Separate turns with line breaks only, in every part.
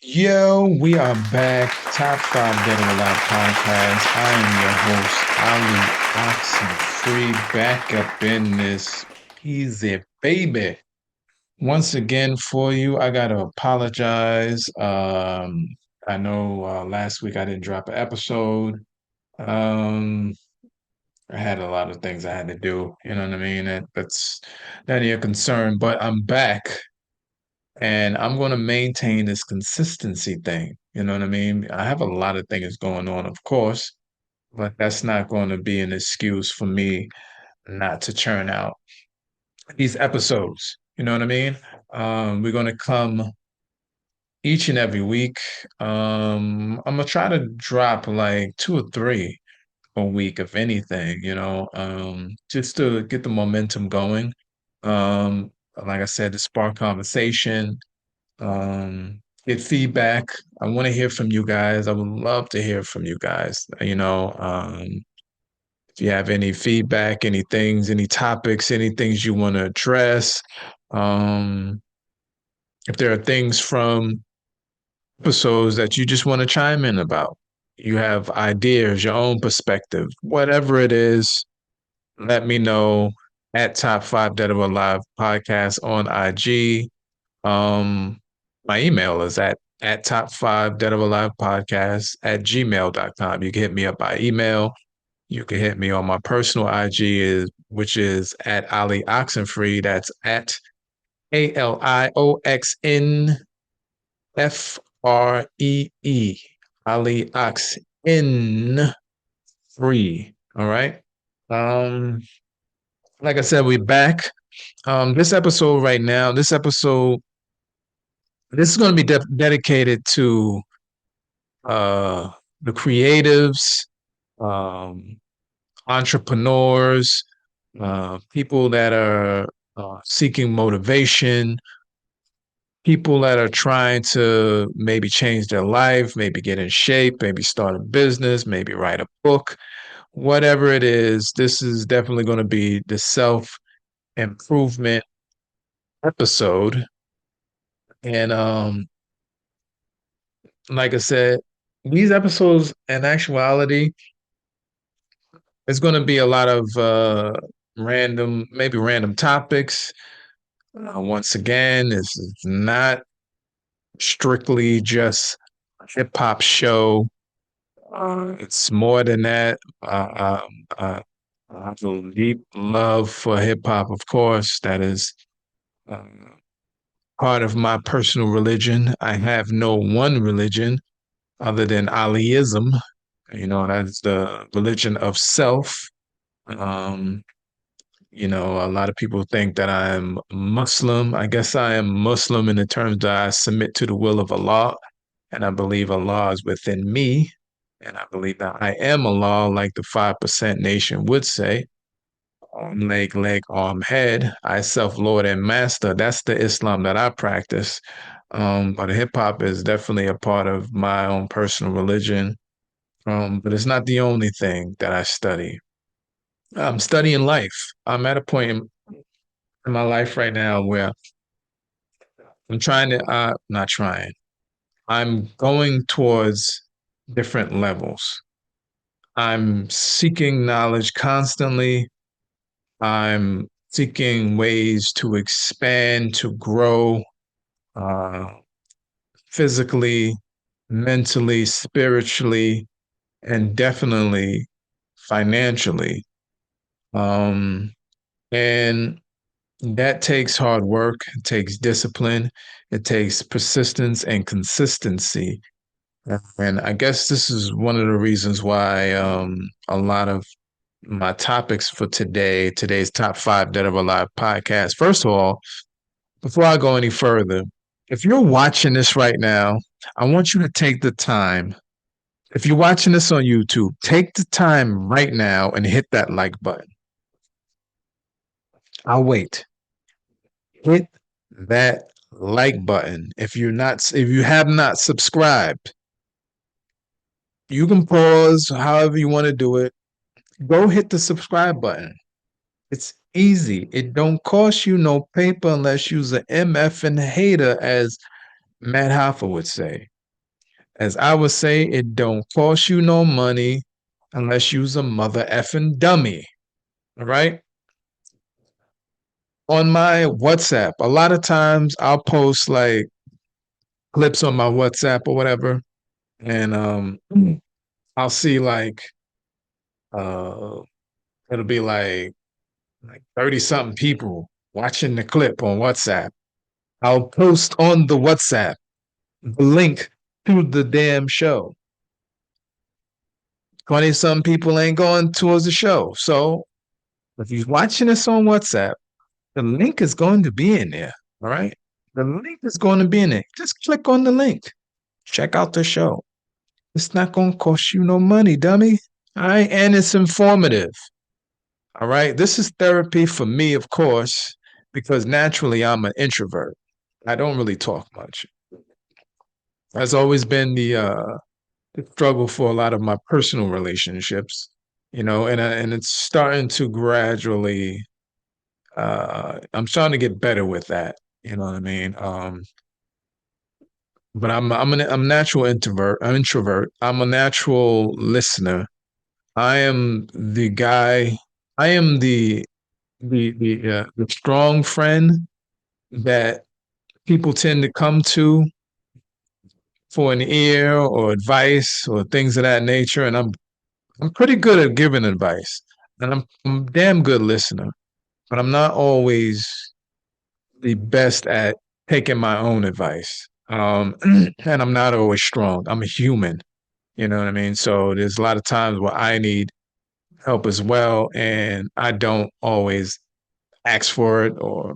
Yo, we are back. Top five Dead or Alive podcast. I am your host, Ali Oxenfree, back up in this easy baby. Once again for you, I gotta apologize. I know last week I didn't drop an episode. Um, I had a lot of things I had to do. You know what I mean? That's not your concern, but I'm back. And I'm going to maintain this consistency thing. You know what I mean? I have a lot of things going on, of course, but that's not going to be an excuse for me not to churn out these episodes. You know what I mean? We're going to come each and every week. I'm going to try to drop like two or three a week, if anything, just to get the momentum going. Um, like I said, to spark conversation, get feedback. I want to hear from you guys. I would love to hear from you guys. If you have any feedback, any things, any topics, any things you want to address, um, if there are things from episodes that you just want to chime in about, you have ideas, your own perspective, whatever it is, let me know at Top Five Dead or Alive podcast on IG. My email is at top five dead or alive podcast at gmail.com. You can hit me up by email. You can hit me on my personal IG which is at Ali Oxenfree. That's at ALIOXNFREE. Ali Oxen free. All right. Um, like I said, we're back. This episode right now, this is going to be dedicated to uh, the creatives, um, entrepreneurs, people that are seeking motivation, people that are trying to maybe change their life, maybe get in shape, maybe start a business, maybe write a book, whatever it is. This is definitely going to be the self improvement episode. And like I said, these episodes, in actuality, it's going to be a lot of maybe random topics. Once again, this is not strictly just a hip hop show. It's more than that. I have a deep love for hip hop, of course. That is uh, part of my personal religion. I have no one religion other than Aliism. That's the religion of self. Um, a lot of people think that I'm Muslim. I guess I am Muslim in the terms that I submit to the will of Allah, and I believe Allah is within me, and I believe that I am Allah, like the 5% nation would say. Arm, leg, arm, head. I self, Lord, and master. That's the Islam that I practice. But hip hop is definitely a part of my own personal religion. But it's not the only thing that I study. I'm studying life. I'm at a point in my life right now where I'm trying to, not trying, I'm going towards different levels. I'm seeking knowledge constantly. I'm seeking ways to expand, to grow uh, physically, mentally, spiritually, and definitely financially. Um, and that takes hard work, it takes discipline, it takes persistence and consistency. And I guess this is one of the reasons why a lot of my topics for today's top five Dead or Alive podcast. First of all, before I go any further, if you're watching this right now, I want you to take the time. If you're watching this on YouTube, take the time right now and hit that like button. I'll wait. Hit that like button. If you have not subscribed, you can pause however you want to do it. Go hit the subscribe button. It's easy. It don't cost you no paper unless you's an MF and hater, as Matt Hoffa would say. As I would say, it don't cost you no money unless you's a mother effing dummy. All right. On my WhatsApp, a lot of times I'll post like clips on my WhatsApp or whatever, and I'll see like uh it'll be like 30 something people watching the clip on WhatsApp. I'll post on the WhatsApp the link to the damn show. 20 some people ain't going towards the show. So if you're watching this on WhatsApp, the link is going to be in there. All right. The link is going to be in it. Just click on the link. Check out the show. It's not going to cost you no money, dummy. All right. And it's informative. All right. This is therapy for me, of course, because naturally I'm an introvert. I don't really talk much. That's always been the struggle for a lot of my personal relationships, and it's starting to gradually. I'm starting to get better with that. You know what I mean? But I'm a natural introvert. I'm introvert. I'm a natural listener. I am the guy. I am the strong friend that people tend to come to for an ear or advice or things of that nature. And I'm pretty good at giving advice, and I'm a damn good listener. But I'm not always the best at taking my own advice. And I'm not always strong. I'm a human. You know what I mean? So there's a lot of times where I need help as well, and I don't always ask for it or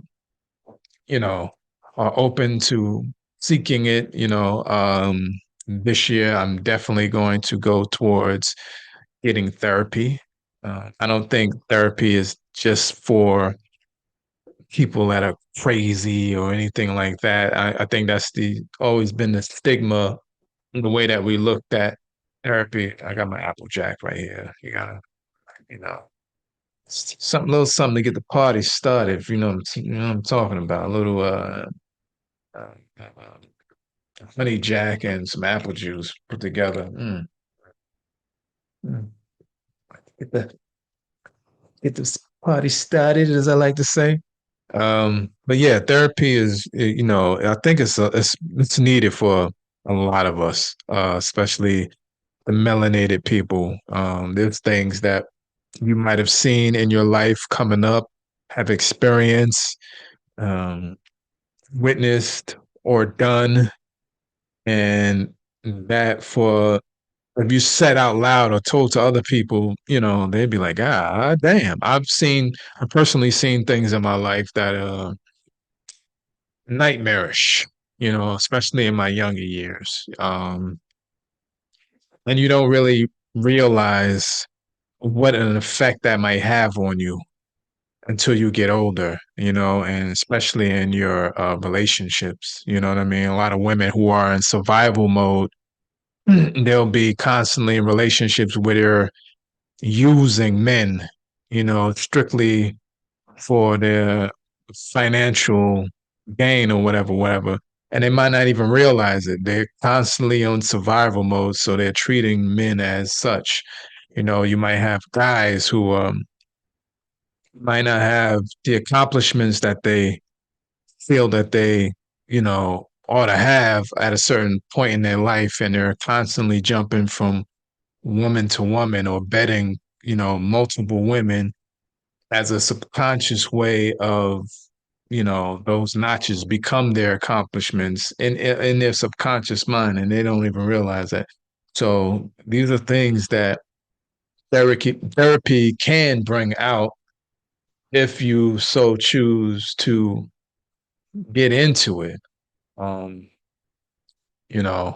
you know are open to seeking it. This year I'm definitely going to go towards getting therapy. I don't think therapy is just for people that are crazy or anything like that. I think that's the always been the stigma, the way that we looked at therapy. I got my Applejack right here. You gotta, you know, something little something to get the party started. If you know what I'm talking about. A little uh, uh, honey jack and some apple juice put together. Mm. Get the get this party started, as I like to say. But yeah, therapy is, I think it's needed for a lot of us, especially the melanated people. There's things that you might have seen in your life coming up, have experienced, um, witnessed, or done, and that for if you said out loud or told to other people, they'd be like, ah, damn. I've personally seen things in my life that nightmarish, especially in my younger years. And you don't really realize what an effect that might have on you until you get older, and especially in your relationships. You know what I mean? A lot of women who are in survival mode, they'll be constantly in relationships where they're using men, strictly for their financial gain or whatever, whatever. And they might not even realize it. They're constantly on survival mode, so they're treating men as such. You might have guys who might not have the accomplishments that they feel that they, ought to have at a certain point in their life, and they're constantly jumping from woman to woman or betting, multiple women as a subconscious way of those notches become their accomplishments in their subconscious mind, and they don't even realize that. So these are things that therapy can bring out if you so choose to get into it. um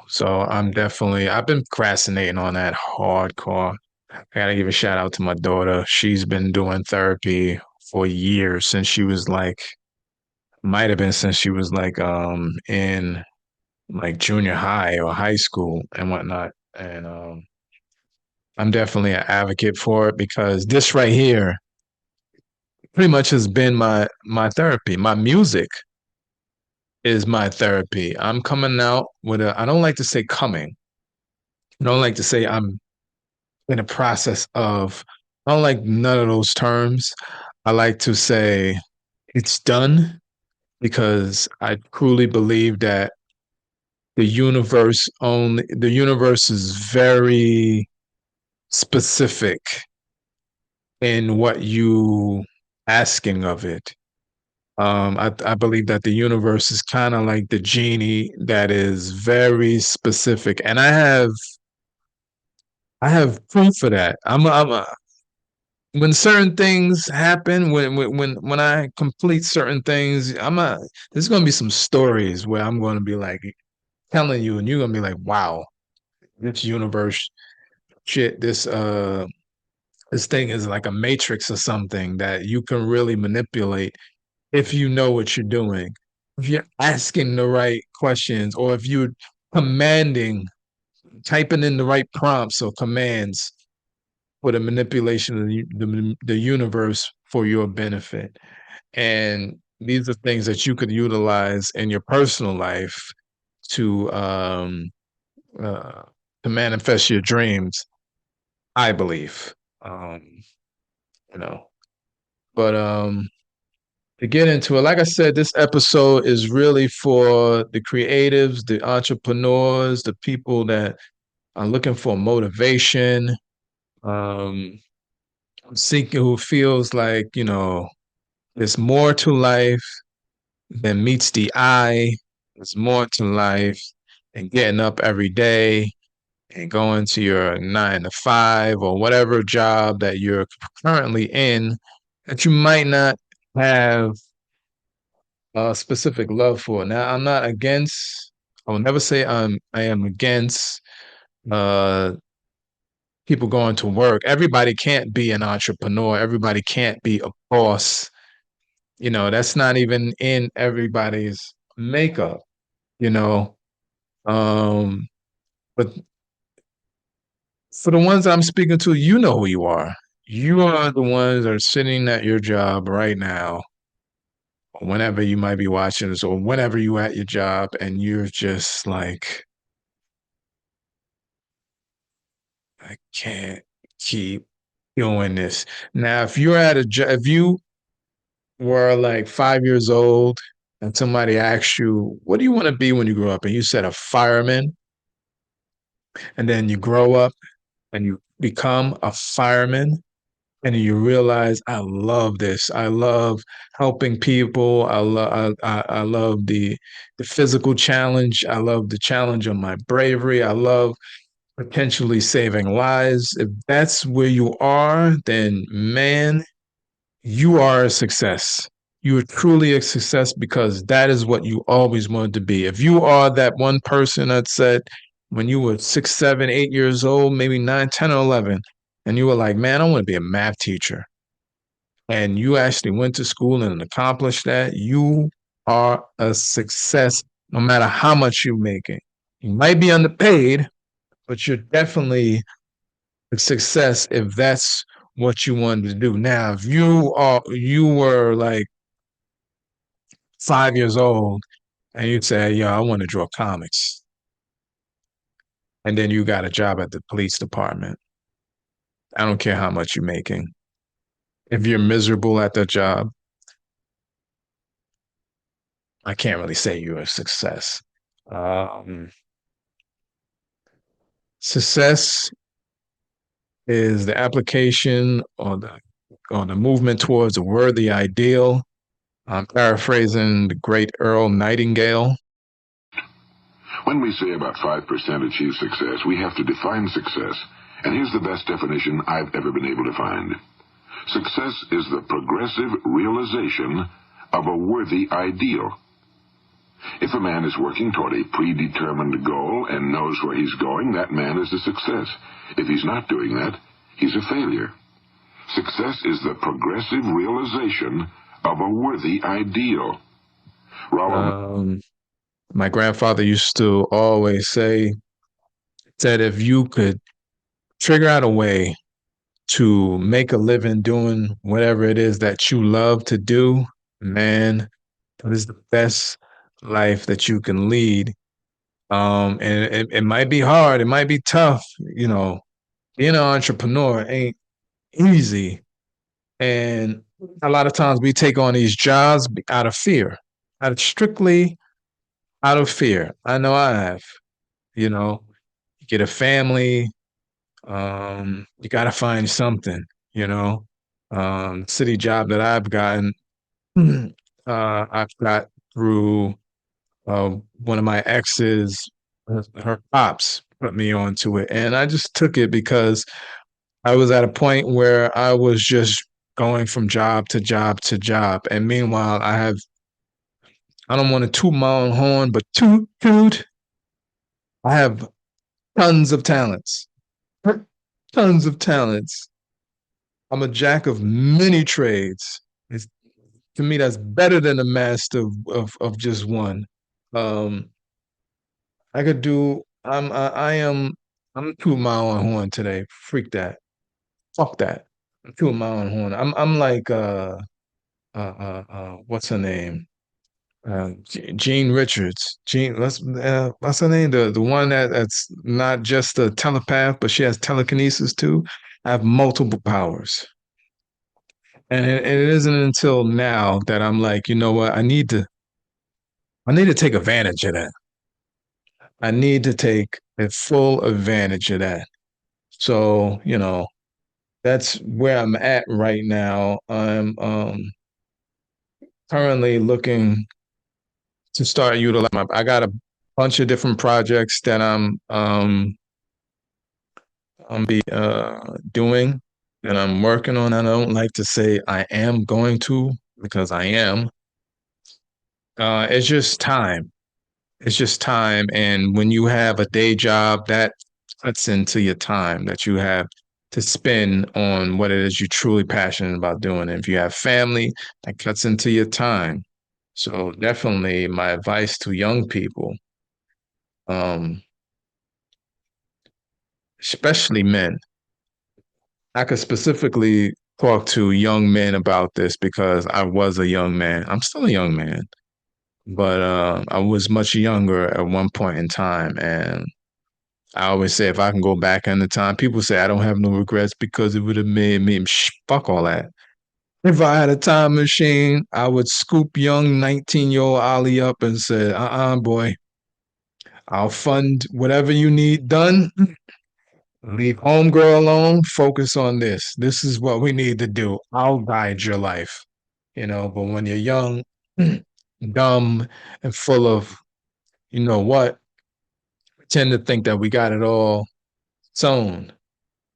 so I've been procrastinating on that hardcore. I gotta give a shout out to my daughter. She's been doing therapy for years, since she was like might have been since she was like in like junior high or high school and whatnot. And I'm definitely an advocate for it, because this right here pretty much has been my therapy. My music is my therapy. I'm coming out with a, I don't like to say coming. I don't like to say I'm in a process of, I don't like none of those terms. I like to say it's done because I truly believe that the universe is very specific in what you asking of it. I believe that the universe is kind of like the genie that is very specific, and I have proof for that. When certain things happen, when I complete certain things, there's gonna be some stories where I'm gonna be like telling you, and you're gonna be like, wow, this universe shit, this thing is like a matrix or something that you can really manipulate if you know what you're doing. If you're asking the right questions, or if you're commanding, typing in the right prompts or commands for the manipulation of the universe for your benefit. And these are things that you could utilize in your personal life to um, uh, to manifest your dreams. I believe, um, you know. But to get into it, like I said, this episode is really for the creatives, the entrepreneurs, the people that are looking for motivation, um, seeking who feels like, there's more to life than meets the eye. There's more to life than getting up every day and going to your 9 to 5 or whatever job that you're currently in that you might not have a specific love for. Now, I'm not against, I will never say I am against uh people going to work. Everybody can't be an entrepreneur. Everybody can't be a boss. That's not even in everybody's makeup, you know. Um, but for the ones I'm speaking to, you know who you are. You are the ones that are sitting at your job right now, or whenever you might be watching this, or whenever you at your job, and you're just like, I can't keep doing this. Now, if you're at a job, if you were like 5 years old and somebody asked you, what do you want to be when you grow up? And you said a fireman, and then you grow up and you become a fireman, and you realize, I love this. I love helping people. I love the physical challenge. I love the challenge of my bravery. I love potentially saving lives. If that's where you are, then man, you are a success. You are truly a success because that is what you always wanted to be. If you are that one person that said when you were 6, 7, 8 years old, maybe 9, 10, or 11, and you were like, man, I want to be a math teacher, and you actually went to school and accomplished that, you are a success no matter how much you're making. You might be underpaid, but you're definitely a success if that's what you wanted to do. Now, if you were like 5 years old and you say, "Yo, I want to draw comics," and then you got a job at the police department, I don't care how much you're making. If you're miserable at that job, I can't really say you're a success. Um, Success is the application or the movement towards a worthy ideal. I'm paraphrasing the great Earl Nightingale.
When we say about 5% achieve success, we have to define success. And here's the best definition I've ever been able to find. Success is the progressive realization of a worthy ideal. If a man is working toward a predetermined goal and knows where he's going, that man is a success. If he's not doing that, he's a failure. Success is the progressive realization of a worthy ideal.
My grandfather used to always say that if you could figure out a way to make a living doing whatever it is that you love to do, man, that is the best life that you can lead. And it might be hard, it might be tough, you know. Being an entrepreneur ain't easy. And a lot of times we take on these jobs out of fear, out of strictly out of fear. I know I have, you know, you get a family, you got to find something, you know. City job that I've gotten, I've got through one of my exes, her pops put me onto it. And I just took it because I was at a point where I was just going from job to job to job. And meanwhile, I don't want to toot my own horn, but toot, toot, I have tons of talents, tons of talents. I'm a jack of many trades. It's, to me, that's better than a master of just one. Um, I could do. I am. I'm tooting my own horn today. Freak that. Fuck that. I'm tooting my own horn. I'm like what's her name? Jean Richards. Jean, what's her name? The one that's not just a telepath, but she has telekinesis too. I have multiple powers, and it isn't until now that I'm like, you know what? I need to take advantage of that. I need to take a full advantage of that. So, you know, that's where I'm at right now. I'm currently looking to start utilizing I got a bunch of different projects that I'm be doing and I'm working on. I don't like to say I am going to because I am. It's just time. It's just time. And when you have a day job, that cuts into your time that you have to spend on what it is you're truly passionate about doing. And if you have family, that cuts into your time. So definitely my advice to young people, um, especially men, I could specifically talk to young men about this because I was a young man. I'm still a young man, but I was much younger at one point in time. And I always say if I can go back in the time, people say I don't have no regrets because it would have made me fuck all that. If I had a time machine, I would scoop young 19-year-old Ali up and say, boy, I'll fund whatever you need done. Leave homegirl alone. Focus on this. This is what we need to do. I'll guide your life. You know, but when you're young, dumb, and full of, you know what, we tend to think that we got it all sewn.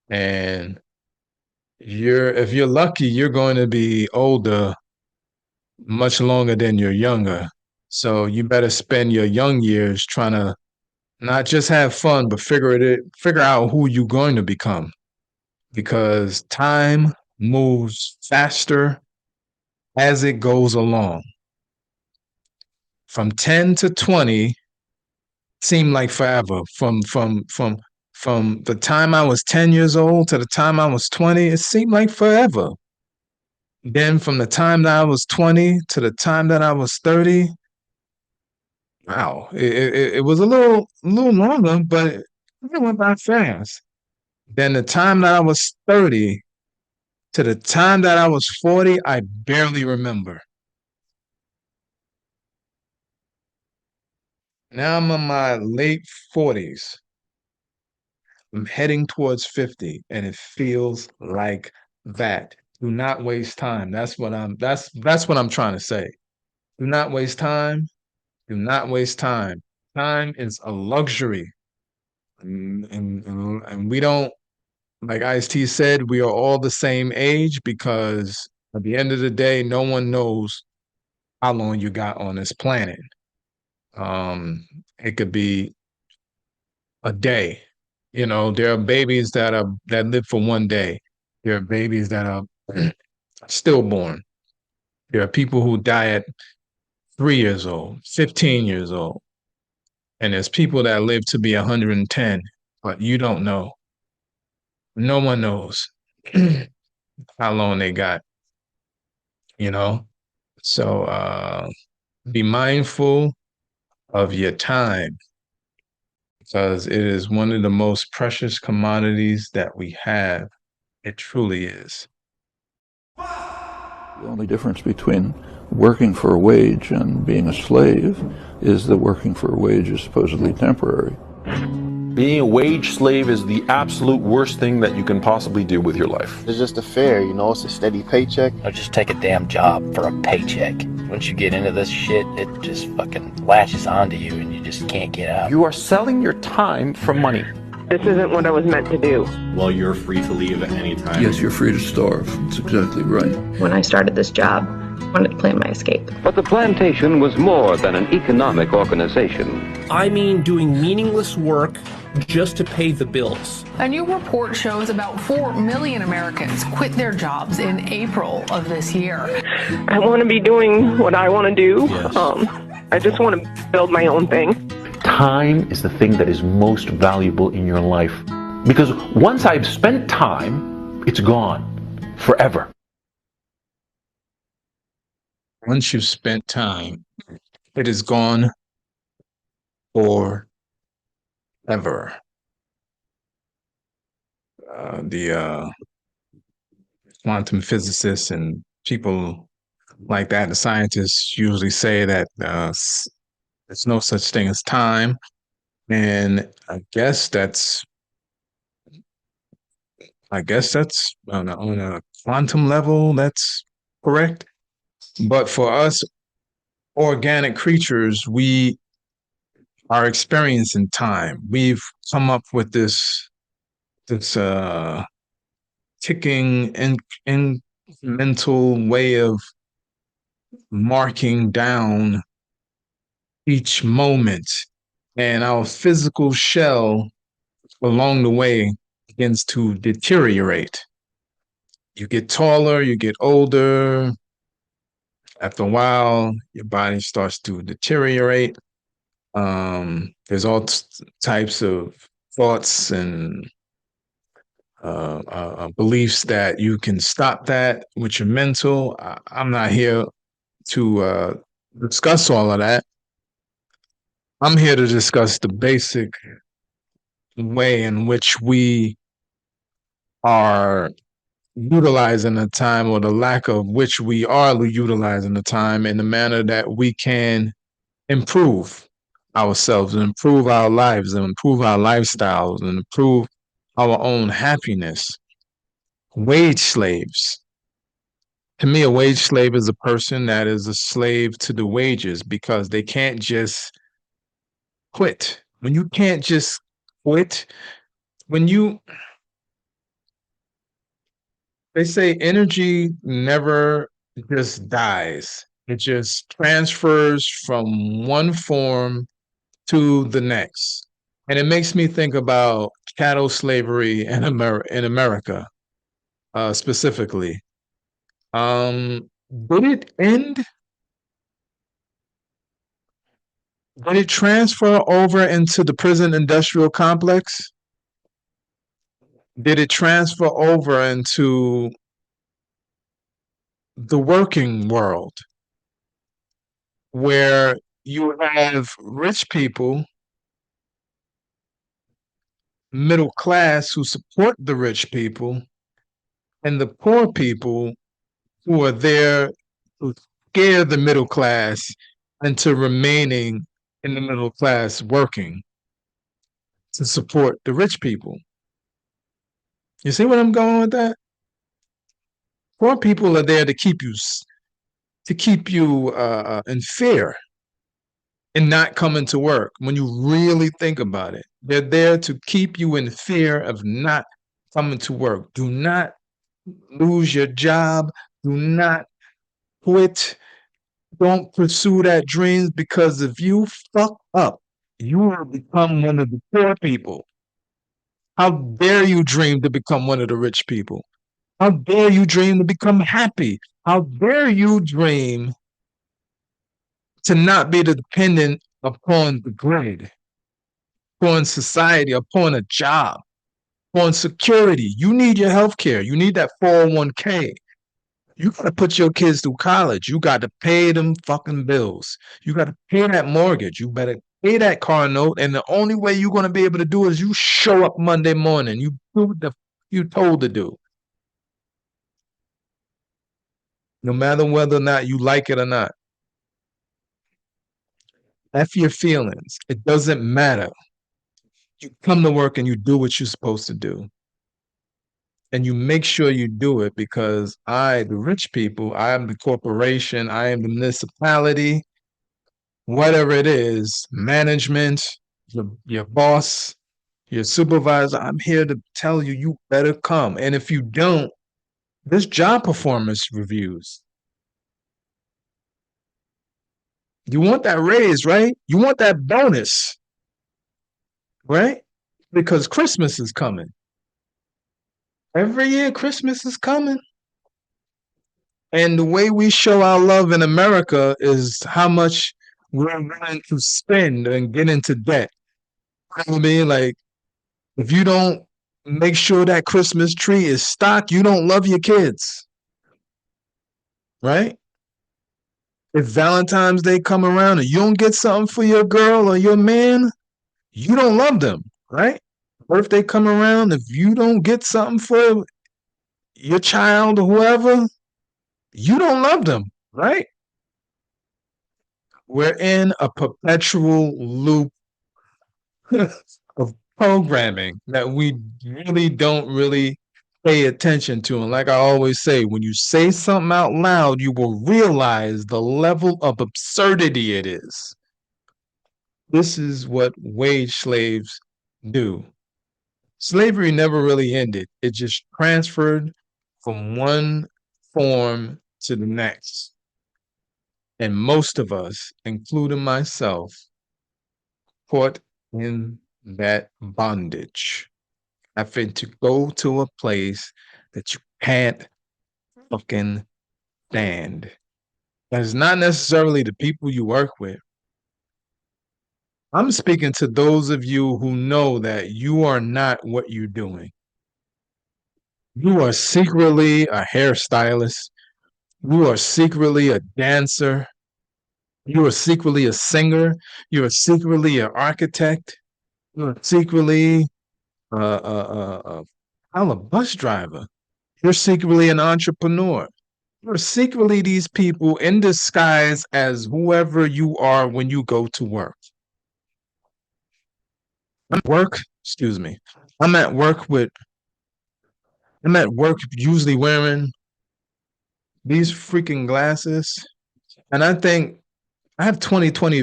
And if you're lucky, you're going to be older much longer than you're younger. So you better spend your young years trying to not just have fun, but figure out who you're going to become. Because time moves faster as it goes along. From 10 to 20 seemed like forever. From the time I was 10 years old to the time I was 20, it seemed like forever. Then from the time that I was 20 to the time that I was 30, wow, it was a little longer, but it went by fast. Then the time that I was 30 to the time that I was 40, I barely remember. Now I'm in my late 40s. I'm heading towards 50, and it feels like that. Do not waste time. That's what I'm trying to say. Do not waste time. Do not waste time. Time is a luxury. And we don't, like Ice-T said, we are all the same age because at the end of the day, no one knows how long you got on this planet. It could be a day. You know, there are babies that live for one day. There are babies that are stillborn. There are people who die at 3 years old, 15 years old. And there's people that live to be 110, but you don't know. No one knows how long they got, you know? So be mindful, of your time because it is one of the most precious commodities that we have. It truly is.
The only difference between working for a wage and being a slave is that working for a wage is supposedly temporary.
Being a wage slave is the absolute worst thing that you can possibly do with your life.
It's just a fare, it's a steady paycheck.
Or just take a damn job for a paycheck. Once you get into this shit, it just fucking latches onto you and you just can't get out.
You are selling your time for money.
This isn't what I was meant to do.
Well, you're free to leave at any time.
Yes, you're free to starve. That's exactly right.
When I started this job, I wanted to plan my escape.
But the plantation was more than an economic organization.
I mean doing meaningless work just to pay the bills.
A new report shows about 4 million Americans quit their jobs in April of this year.
I want to be doing what I want to do.
Yes.
I just want to build my own thing.
Time is the thing that is most valuable in your life. Because once I've spent time, it's gone forever.
Once you've spent time, it is gone forever. The quantum physicists and people like that, the scientists usually say that there's no such thing as time. And I guess that's on a quantum level, that's correct. But for us organic creatures, we are experiencing time. We've come up with this ticking incremental way of marking down each moment, and our physical shell along the way begins to deteriorate. You get taller, you get older. After a while, your body starts to deteriorate. There's all types of thoughts and beliefs that you can stop that with your mental. I'm not here to discuss all of that. I'm here to discuss the basic way in which we are utilizing the time, or the lack of which we are utilizing the time, in the manner that we can improve ourselves and improve our lives and improve our lifestyles and improve our own happiness. Wage slaves. To me, a wage slave is a person that is a slave to the wages because they can't just quit. When you can't just quit, they say energy never just dies. It just transfers from one form to the next. And it makes me think about chattel slavery in America, specifically. Did it end? Did it transfer over into the prison industrial complex? Did it transfer over into the working world, where you have rich people, middle class, who support the rich people, and the poor people who are there to scare the middle class into remaining in the middle class, working to support the rich people? You see where I'm going with that? Poor people are there to keep you in fear and not coming to work. When you really think about it, they're there to keep you in fear of not coming to work. Do not lose your job. Do not quit. Don't pursue that dream, because if you fuck up, you will become one of the poor people. How dare you dream to become one of the rich people? How dare you dream to become happy? How dare you dream to not be dependent upon the grid, upon society, upon a job, upon security? You need your health care. You need that 401k. You got to put your kids through college. You got to pay them fucking bills. You got to pay that mortgage. You better pay that car note. And the only way you're going to be able to do it is you show up Monday morning. You do what you told to do, no matter whether or not you like it or not. F your feelings. It doesn't matter. You come to work and you do what you're supposed to do. And you make sure you do it because the rich people, I am the corporation, I am the municipality, whatever it is, management, your boss, your supervisor, I'm here to tell you, you better come. And if you don't, there's job performance reviews. You want that raise, right? You want that bonus, right? Because Christmas is coming. Every year, Christmas is coming. And the way we show our love in America is how much we're willing to spend and get into debt. You know what I mean? Like, if you don't make sure that Christmas tree is stocked, you don't love your kids, right? If Valentine's Day come around and you don't get something for your girl or your man, you don't love them, right? Birthday come around, if you don't get something for your child or whoever, you don't love them, right? We're in a perpetual loop of programming that we don't really pay attention to. And like I always say, when you say something out loud, you will realize the level of absurdity it is. This is what wage slaves do. Slavery never really ended. It just transferred from one form to the next. And most of us, including myself, caught in that bondage. Having to go to a place that you can't fucking stand. That is not necessarily the people you work with. I'm speaking to those of you who know that you are not what you're doing. You are secretly a hairstylist. You are secretly a dancer. You are secretly a singer. You are secretly an architect. You are secretly I'm a bus driver. You're secretly an entrepreneur. You're secretly these people in disguise as whoever you are when you go to work. Excuse me. I'm at work with, I'm at work usually wearing these freaking glasses. And I think I have 2020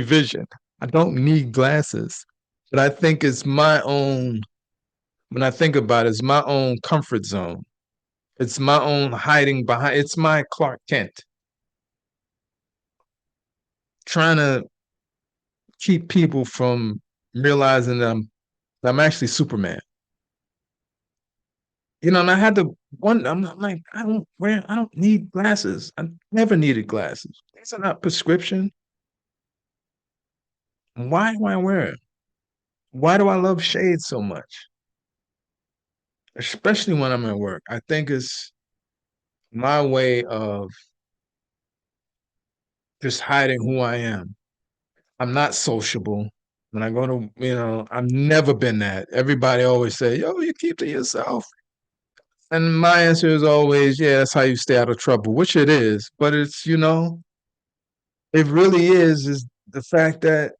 vision. I don't need glasses. But I think it's my own, when I think about it, it's my own comfort zone. It's my own hiding behind, it's my Clark Kent. Trying to keep people from realizing that I'm actually Superman. You know, and I had to one. I'm like, I don't need glasses. I never needed glasses. These are not prescription. Why do I wear it? Why do I love shades so much? Especially when I'm at work. I think it's my way of just hiding who I am. I'm not sociable. When I go to, I've never been that. Everybody always say, yo, you keep to yourself. And my answer is always, yeah, that's how you stay out of trouble, which it is. But it really is the fact that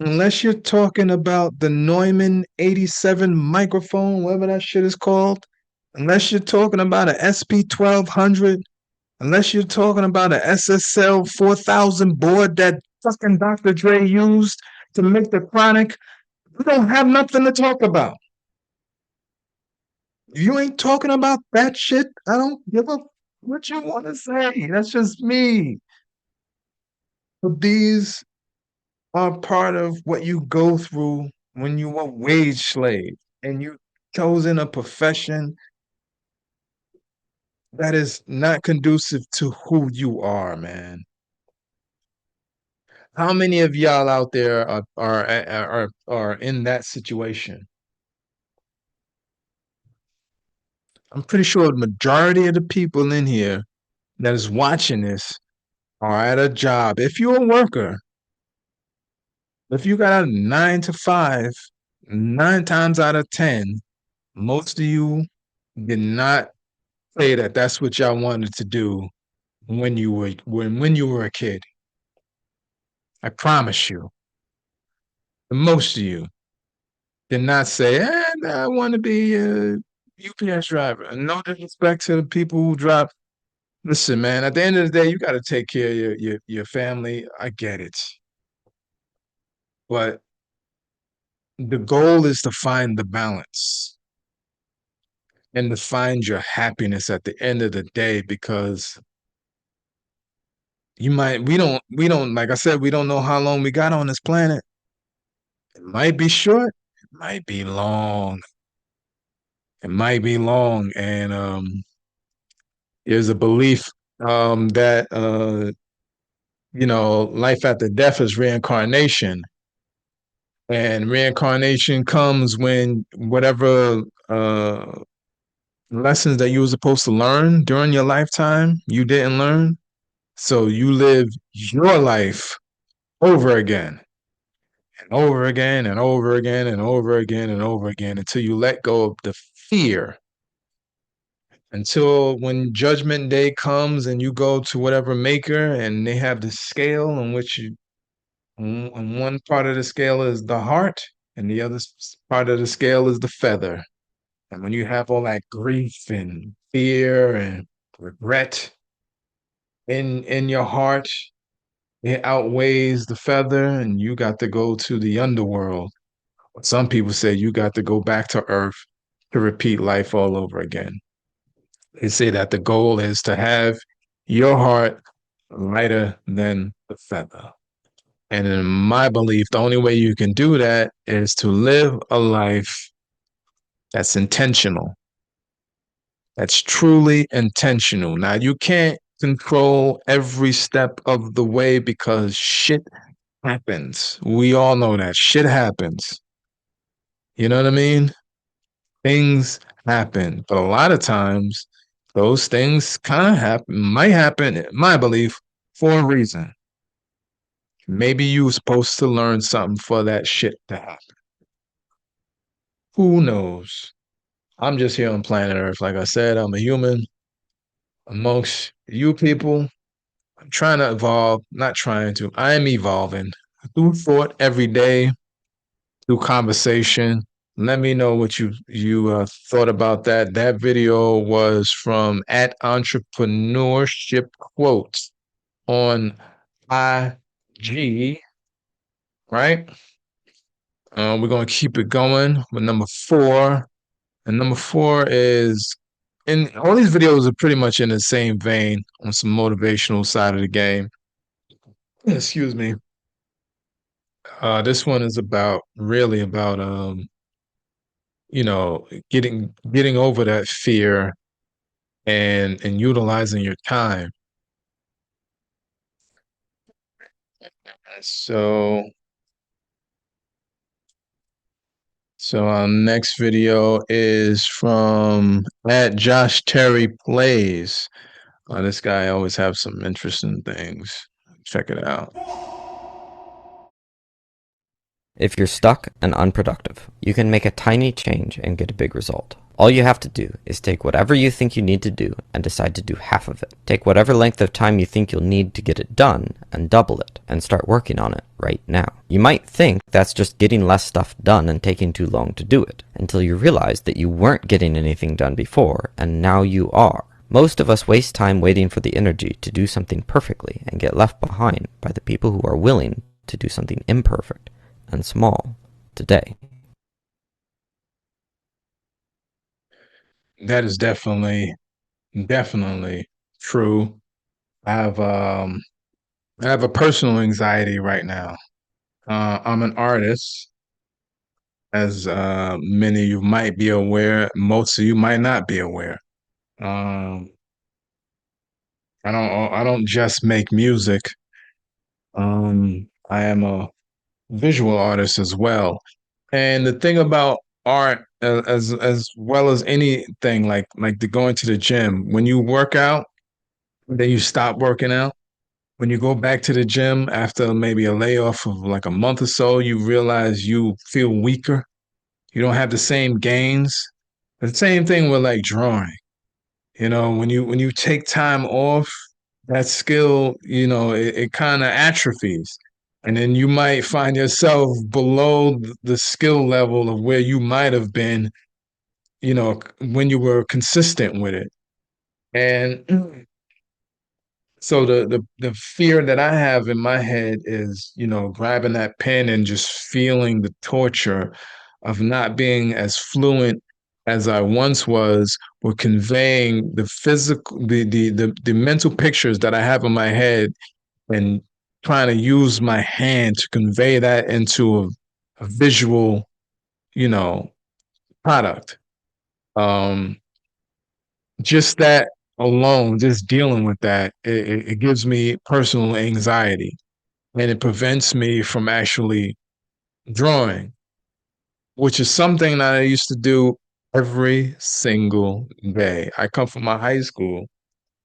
unless you're talking about the Neumann 87 microphone, whatever that shit is called, unless you're talking about an SP 1200, unless you're talking about an SSL 4000 board that fucking Dr. Dre used to make the chronic, we don't have nothing to talk about. You ain't talking about that shit. I don't give a what you want to say. That's just me. But these are part of what you go through when you a wage slave and you chosen a profession that is not conducive to who you are, man. How many of y'all out there are in that situation? I'm pretty sure the majority of the people in here that is watching this are at a job. If you're a worker, if you got a 9 to 5, 9 times out of 10, most of you did not say that that's what y'all wanted to do when you were a kid. I promise you, most of you did not say, I want to be a UPS driver. And no disrespect to the people who drive. Listen, man, at the end of the day, you got to take care of your family. I get it. But the goal is to find the balance and to find your happiness at the end of the day, because we don't, like I said, we don't know how long we got on this planet. It might be short, it might be long. It might be long. And there's a belief that life after death is reincarnation. And reincarnation comes when whatever lessons that you were supposed to learn during your lifetime, you didn't learn. So you live your life over again and over again and over again and over again and over again until you let go of the fear. Until when judgment day comes and you go to whatever maker and they have the scale in which and one part of the scale is the heart and the other part of the scale is the feather. And when you have all that grief and fear and regret in your heart, it outweighs the feather, and you got to go to the underworld. Some people say you got to go back to earth to repeat life all over again. They say that the goal is to have your heart lighter than the feather. And in my belief, the only way you can do that is to live a life that's intentional, that's truly intentional. Now, you can't control every step of the way because shit happens. We all know that shit happens. You know what I mean? Things happen. But a lot of times, those things kind of might happen, in my belief, for a reason. Maybe you were supposed to learn something for that shit to happen. Who knows? I'm just here on planet Earth. Like I said, I'm a human amongst you people. I'm trying to evolve, not trying to. I am evolving through thought every day, through conversation. Let me know what you thought about that. That video was from at Entrepreneurship Quotes on IG, right? We're gonna keep it going with number 4, and number 4 is, and all these videos are pretty much in the same vein on some motivational side of the game. Excuse me. This one is about really about getting over that fear and utilizing your time. So our next video is from at Josh Terry Plays. This guy always have some interesting things. Check it out.
If you're stuck and unproductive, you can make a tiny change and get a big result. All you have to do is take whatever you think you need to do and decide to do half of it. Take whatever length of time you think you'll need to get it done and double it and start working on it right now. You might think that's just getting less stuff done and taking too long to do it, until you realize that you weren't getting anything done before and now you are. Most of us waste time waiting for the energy to do something perfectly and get left behind by the people who are willing to do something imperfect and small today.
That is definitely true. I have a personal anxiety right now. I'm an artist, as many of you might be aware. Most of you might not be aware. Um, I don't just make music. I am a visual artist as well. And the thing about art as well as anything, like the going to the gym. When you work out, then you stop working out. When you go back to the gym after maybe a layoff of like a month or so, you realize you feel weaker. You don't have the same gains. The same thing with like drawing. When you take time off, that skill, it kind of atrophies. And then you might find yourself below the skill level of where you might have been, when you were consistent with it. And so the fear that I have in my head is, grabbing that pen and just feeling the torture of not being as fluent as I once was, or conveying the physical, the mental pictures that I have in my head, and trying to use my hand to convey that into a visual, you know, product. Um, just that alone, just dealing with that, it gives me personal anxiety, and it prevents me from actually drawing, which is something that I used to do every single day. I come from a high school.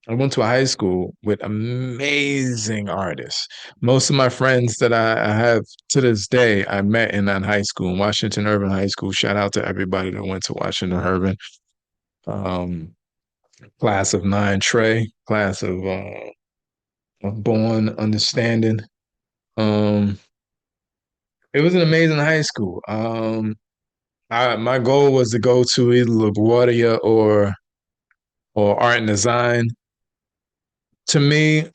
I went to a high school with amazing artists. Most of my friends that I have to this day, I met in that high school, Washington Urban High School. Shout out to everybody that went to Washington Urban. Um, class of '9 Trey, class of Born Understanding. Um, it was an amazing high school. My goal was to go to either LaGuardia or Art and Design. To me,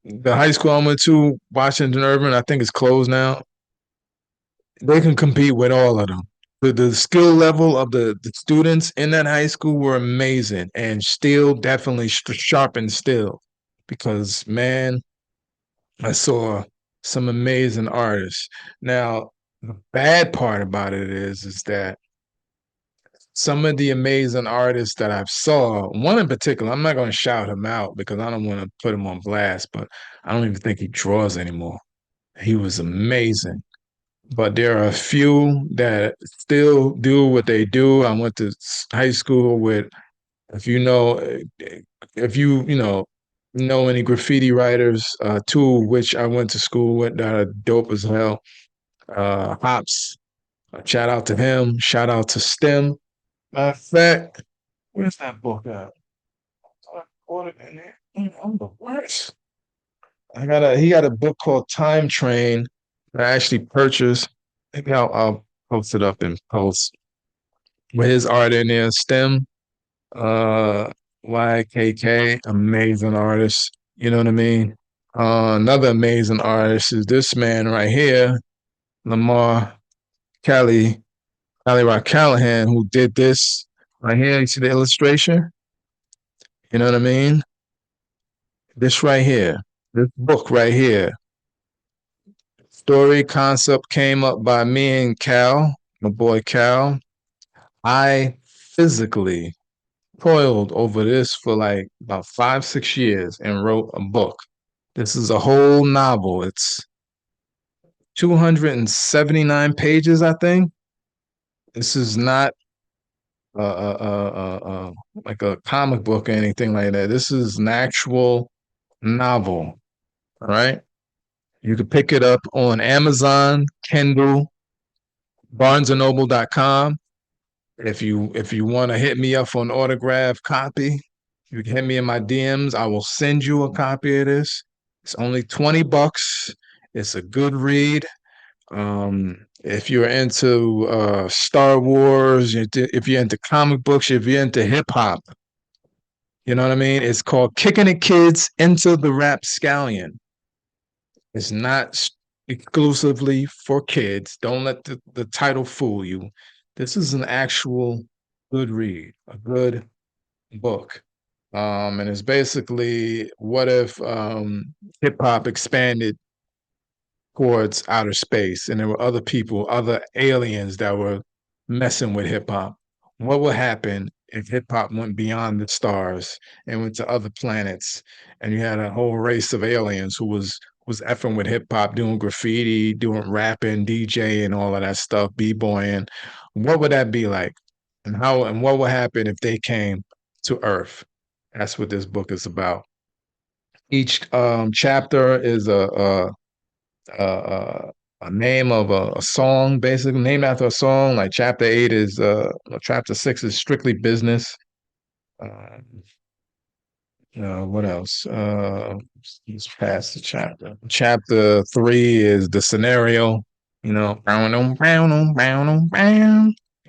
the high school I went to, Washington Urban, I think it's closed now. They can compete with all of them. The skill level of the students in that high school were amazing, and still definitely sharpened still, because man, I saw some amazing artists. Now, the bad part about it is that some of the amazing artists that I've saw, one in particular, I'm not going to shout him out because I don't want to put him on blast, but I don't even think he draws anymore. He was amazing. But there are a few that still do what they do. I went to high school with, if you know, if you know any graffiti writers, two of which I went to school with that are dope as hell. Hops, shout out to him. Shout out to STEM. Matter of fact, where's that book at? I bought it in there. I'm the worst. He got a book called Time Train that I actually purchased. Maybe I'll post it up in post with his art in there. STEM, uh, YKK, amazing artist. You know what I mean? Another amazing artist is this man right here, Lamar Kelly, Kelly Rock Callahan, who did this right here. You see the illustration? You know what I mean? This right here, this book right here. Story concept came up by me and Cal, my boy Cal. I physically toiled over this for like about 5, 6 years and wrote a book. This is a whole novel. It's 279 pages, I think. This is not like a comic book or anything like that. This is an actual novel. All right. You can pick it up on Amazon, Kindle, barnesandnoble.com. If you want to hit me up for an autograph copy, you can hit me in my DMs. I will send you a copy of this. It's only $20. It's a good read. If you're into Star Wars, if you're into comic books, if you're into hip hop, you know what I mean? It's called Kicking It Kids Into the Rap Scallion. It's not exclusively for kids. Don't let the title fool you. This is an actual good read, a good book. And it's basically, what if hip hop expanded towards outer space and there were other people, other aliens that were messing with hip hop? What would happen if hip hop went beyond the stars and went to other planets, and you had a whole race of aliens who was effing with hip hop, doing graffiti, doing rapping, DJ, and all of that stuff, b-boying? what would that be like? And what would happen if they came to Earth? That's what this book is about. Each chapter is a, a name of a song, basically named after a song. Like chapter 8 is chapter 6 is strictly business. Uh, what else? Let's pass the chapter. Chapter 3 is the scenario. You know, you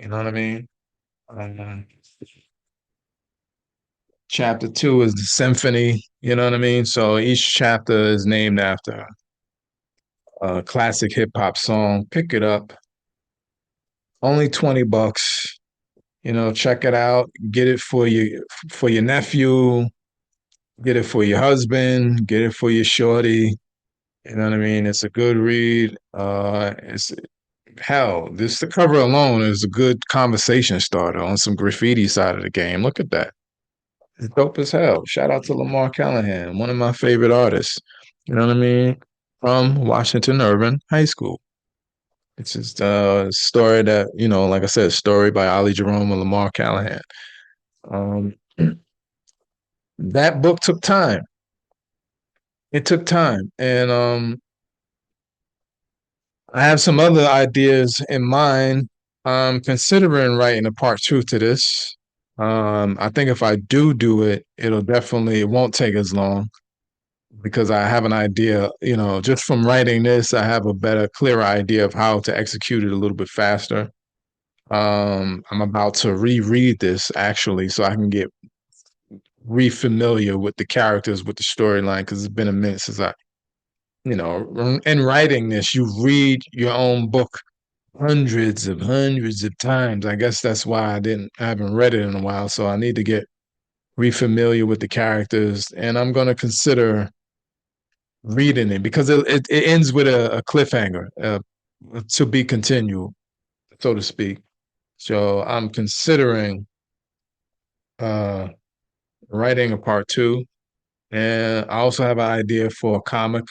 know what I mean. Um, Chapter 2 is the symphony. You know what I mean. So each chapter is named after a classic hip hop song. Pick it up. Only $20. You know, check it out. Get it for your nephew. Get it for your husband. Get it for your shorty. You know what I mean? It's a good read. It's hell. This the cover alone is a good conversation starter on some graffiti side of the game. Look at that. It's dope as hell. Shout out to Lamar Callahan, one of my favorite artists. You know what I mean? From Washington Urban High School. It's just a story that, you know, like I said, story by Ali Jerome and Lamar Callahan. Um, that book took time. It took time. And I have some other ideas in mind. I'm considering writing a part two to this. I think if I do it, it won't take as long because I have an idea, you know, just from writing this, I have a better, clearer idea of how to execute it a little bit faster. I'm about to reread this actually, so I can get re-familiar with the characters, with the storyline, because it's been a minute since you know, in writing this, you read your own book hundreds of times. I guess that's why I haven't read it in a while. So I need to get re-familiar with the characters, and I'm going to consider reading it because it ends with a cliffhanger, to be continued, so to speak. So I'm considering uh, writing a part two, and I also have an idea for a comic,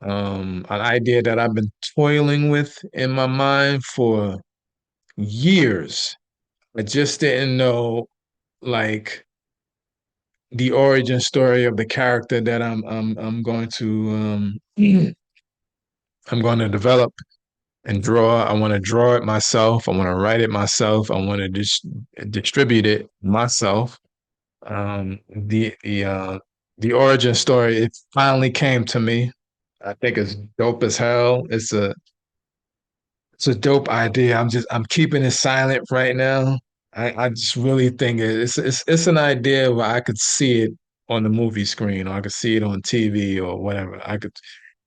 an idea that I've been toiling with in my mind for years. I just didn't know like the origin story of the character that I'm going to I'm going to develop and draw. I want to draw it myself. I want to write it myself. I want to distribute it myself. Um, the the uh, the origin story, it finally came to me. I think it's dope as hell. It's a dope idea. I'm keeping it silent right now. I just really think it's an idea where I could see it on the movie screen, or I could see it on TV or whatever. I could,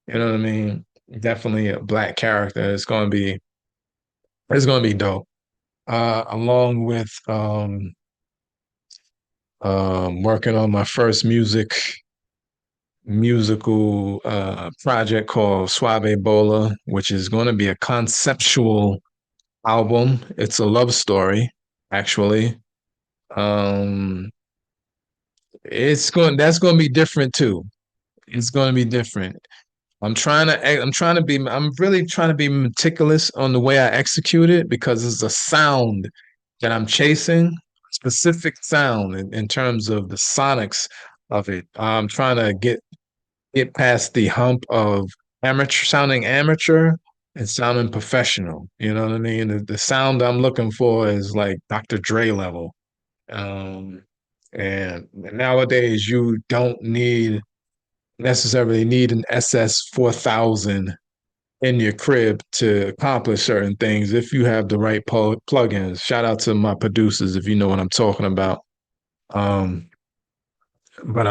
you know what I mean? Definitely a black character. It's gonna be dope. Along with working on my first musical project called Suave Bola, which is going to be a conceptual album. It's a love story, actually. Um, that's going to be different too. It's going to be different. I'm really trying to be meticulous on the way I execute it because it's a sound that I'm chasing, specific sound in terms of the sonics of it. I'm trying to get past the hump of amateur and sounding professional. You know what I mean? The sound I'm looking for is like Dr. Dre level. Um, and nowadays you don't necessarily need an SS 4000 in your crib to accomplish certain things if you have the right plugins. Shout out to my producers if you know what I'm talking about. Um, but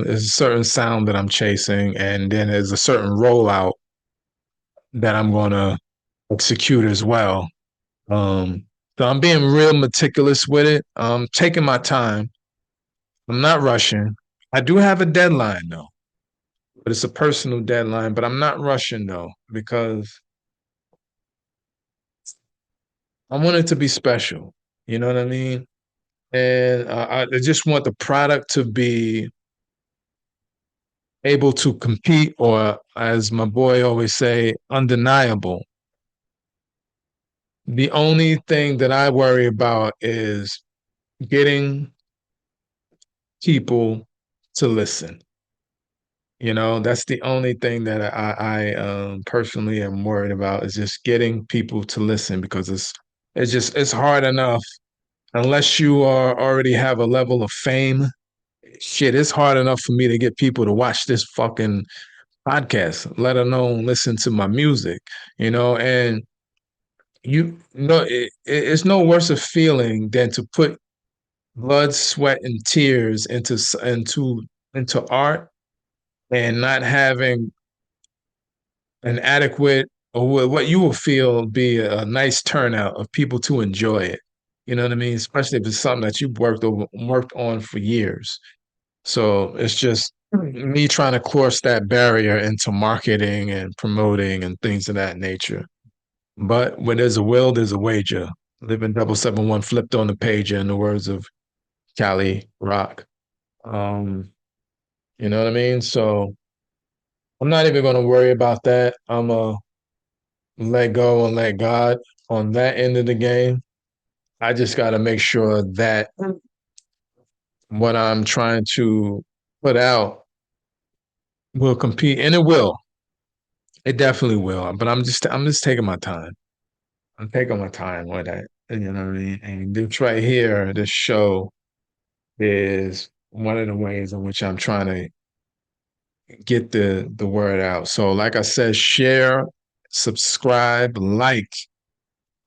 there's a certain sound that I'm chasing, and then there's a certain rollout that I'm going to execute as well. Um, so I'm being real meticulous with it. Taking my time. I'm not rushing. I do have a deadline though, but it's a personal deadline. But I'm not rushing though because I want it to be special. You know what I mean? And I just want the product to be able to compete, or as my boy always say, undeniable. The only thing that I worry about is getting people to listen. That's the only thing that I personally am worried about is just getting people to listen because it's hard enough unless you already have a level of fame. Shit, it's hard enough for me to get people to watch this fucking podcast, let alone listen to my music, and it's no worse a feeling than to put blood, sweat, and tears into art and not having an adequate or what you will feel be a nice turnout of people to enjoy it. You know what I mean? Especially if it's something that you've worked on for years. So it's just me trying to cross that barrier into marketing and promoting and things of that nature. But when there's a will, there's a wager. Living 771 flipped on the page in the words of Cali Rock. Um, you know what I mean? So I'm not even gonna worry about that. I'm a let go and let God on that end of the game. I just got to make sure that what I'm trying to put out will compete, and it will. It definitely will. But I'm just taking my time. I'm taking my time with that. You know what I mean? And this right here, this show is one of the ways in which I'm trying to get the word out. So, like I said, share, subscribe, like,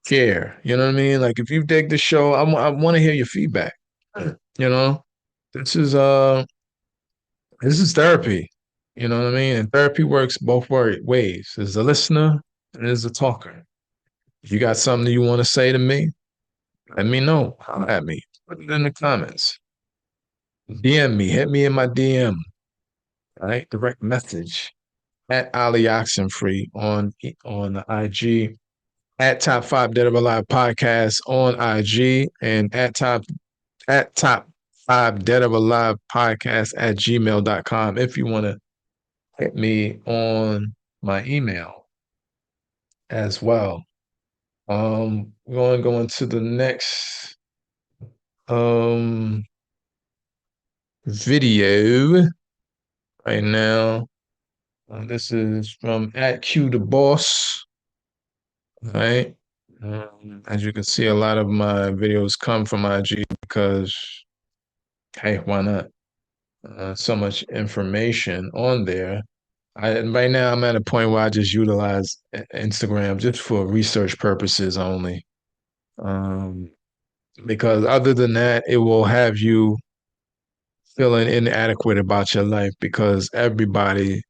care. You know what I mean? Like if you dig the show, I want to hear your feedback. You know, this is uh this is therapy. You know what I mean? And therapy works both ways. There's a listener and there's a talker. If you got something you want to say to me, let me know. Holler at me. Put it in the comments. DM me. Hit me in my DM. All right, direct message at Ali Oxenfree on the IG, at Top Five Dead or Alive Podcast on IG, and at Top Five Dead or Alive Podcast at gmail.com if you want to hit me on my email as well. We're going to go into the next video right now. This is from at Q the Boss. Right. As you can see, a lot of my videos come from IG because, hey, why not? So much information on there. Right now, I'm at a point where I just utilize Instagram just for research purposes only. Because other than that, it will have you feeling inadequate about your life because everybody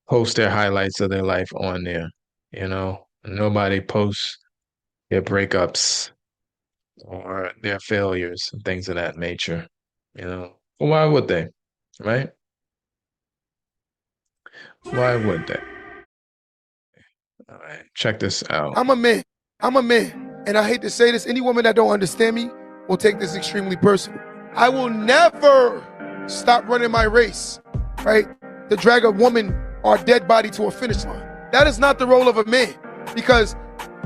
posts their highlights of their life on there. Nobody posts their breakups or their failures and things of that nature. Well, why would they? Right? Why would they? All right, check this out.
I'm a man. I'm a man. And I hate to say this, any woman that don't understand me will take this extremely personal. I will never stop running my race, right? To drag a woman or a dead body to a finish line. That is not the role of a man. Because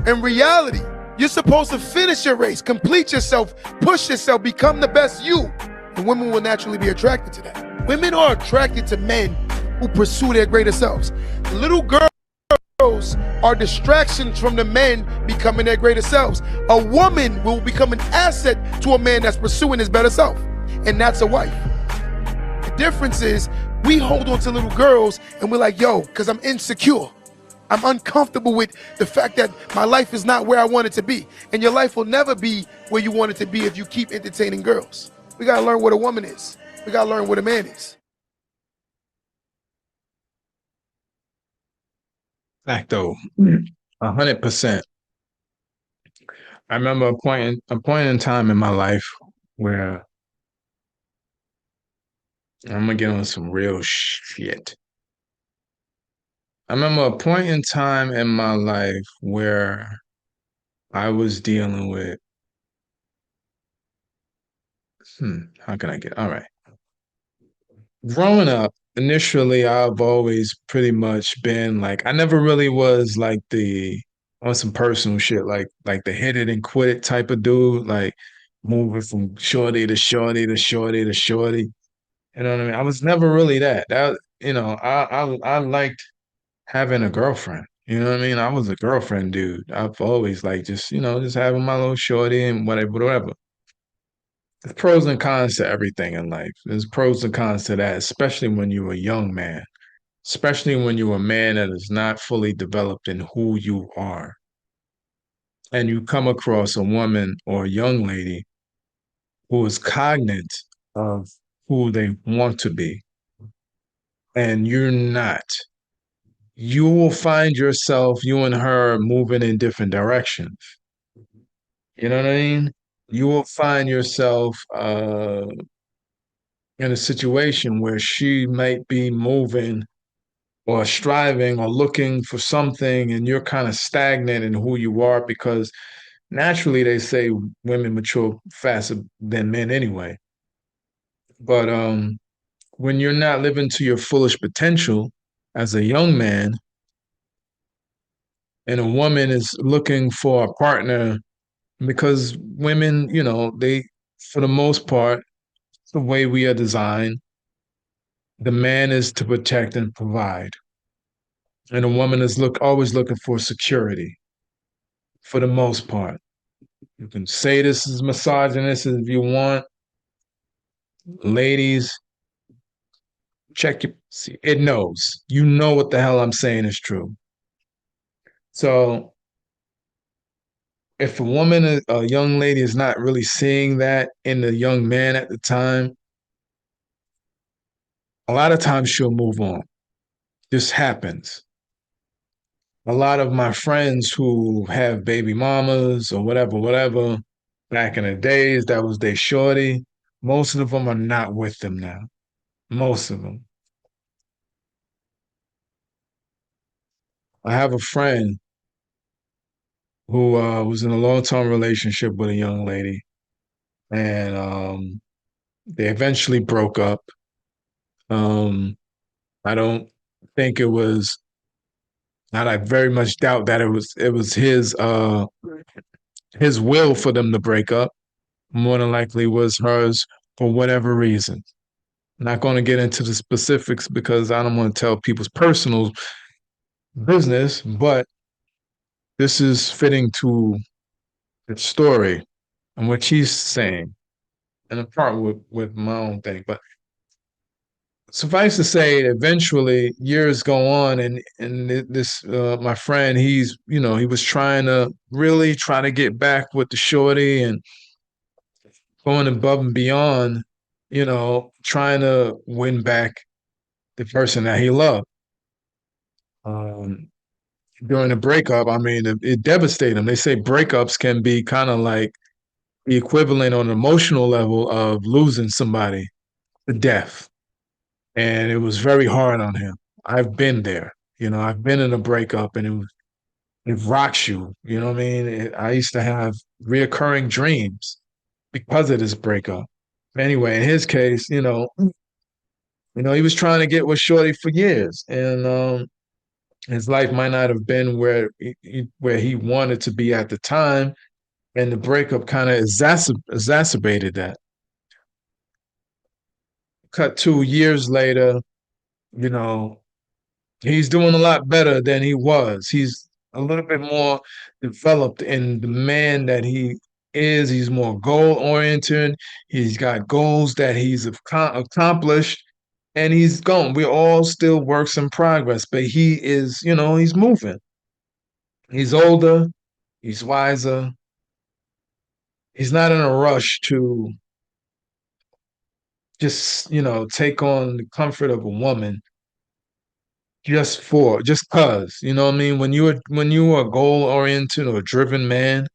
in reality, you're supposed to finish your race, complete yourself, push yourself, become the best you. And women will naturally be attracted to that. Women are attracted to men who pursue their greater selves. Little girls are distractions from the men becoming their greater selves. A woman will become an asset to a man that's pursuing his better self, and that's a wife. The difference is we hold on to little girls and we're like, yo, because I'm insecure. I'm uncomfortable with the fact that my life is not where I want it to be. And your life will never be where you want it to be if you keep entertaining girls. We got to learn what a woman is. We got to learn what a man is.
Facto, 100%. I remember a point in time in my life where I'm gonna get on some real shit. I remember a point in time in my life where I was dealing with, how can I get, all right. Growing up, initially, I've always pretty much been like, I never really was like the on some personal shit, like the hit it and quit it type of dude, like moving from shorty to shorty to shorty to shorty. You know what I mean? I was never really that. I liked having a girlfriend. You know what I mean? I was a girlfriend dude. I've always like just having my little shorty and whatever. There's pros and cons to everything in life. There's pros and cons to that, especially when you're a young man, especially when you're a man that is not fully developed in who you are. And you come across a woman or a young lady who is cognizant of who they want to be, and you're not, you will find yourself, you and her, moving in different directions. You know what I mean? You will find yourself in a situation where she might be moving or striving or looking for something, and you're kind of stagnant in who you are because naturally they say women mature faster than men anyway. But when you're not living to your fullest potential as a young man, and a woman is looking for a partner, because women, they, for the most part, the way we are designed, the man is to protect and provide, and a woman is always looking for security. For the most part, you can say this is misogynist if you want, ladies. Check your, see, it knows. You know what the hell I'm saying is true. So if a woman, a young lady, is not really seeing that in the young man at the time, a lot of times she'll move on. This happens. A lot of my friends who have baby mamas or whatever, back in the days, that was their shorty. Most of them are not with them now. Most of them. I have a friend who was in a long-term relationship with a young lady, and they eventually broke up. Um, I don't think it was, and I very much doubt that it was his will for them to break up. More than likely was hers for whatever reason. I'm not going to get into the specifics because I don't want to tell people's personal business, but this is fitting to the story and what she's saying, and a part with my own thing. But suffice to say, eventually years go on, and this my friend, he was trying to really try to get back with the shorty and going above and beyond, trying to win back the person that he loved. Um, During the breakup, I mean, it devastated him. They say breakups can be kind of like the equivalent on an emotional level of losing somebody to death. And it was very hard on him. I've been there. I've been in a breakup, and it rocks you. You know what I mean? I used to have reoccurring dreams because of this breakup. Anyway, in his case, he was trying to get with Shorty for years, and his life might not have been where he wanted to be at the time, and the breakup kind of exacerbated that. Cut 2 years later, you know, he's doing a lot better than he was. He's a little bit more developed in the man that he is. He's more goal oriented. He's got goals that he's accomplished, and he's gone. We're all still works in progress, but he is, he's moving. He's older. He's wiser. He's not in a rush to just, take on the comfort of a woman just cause, you know what I mean? When you are goal oriented or driven man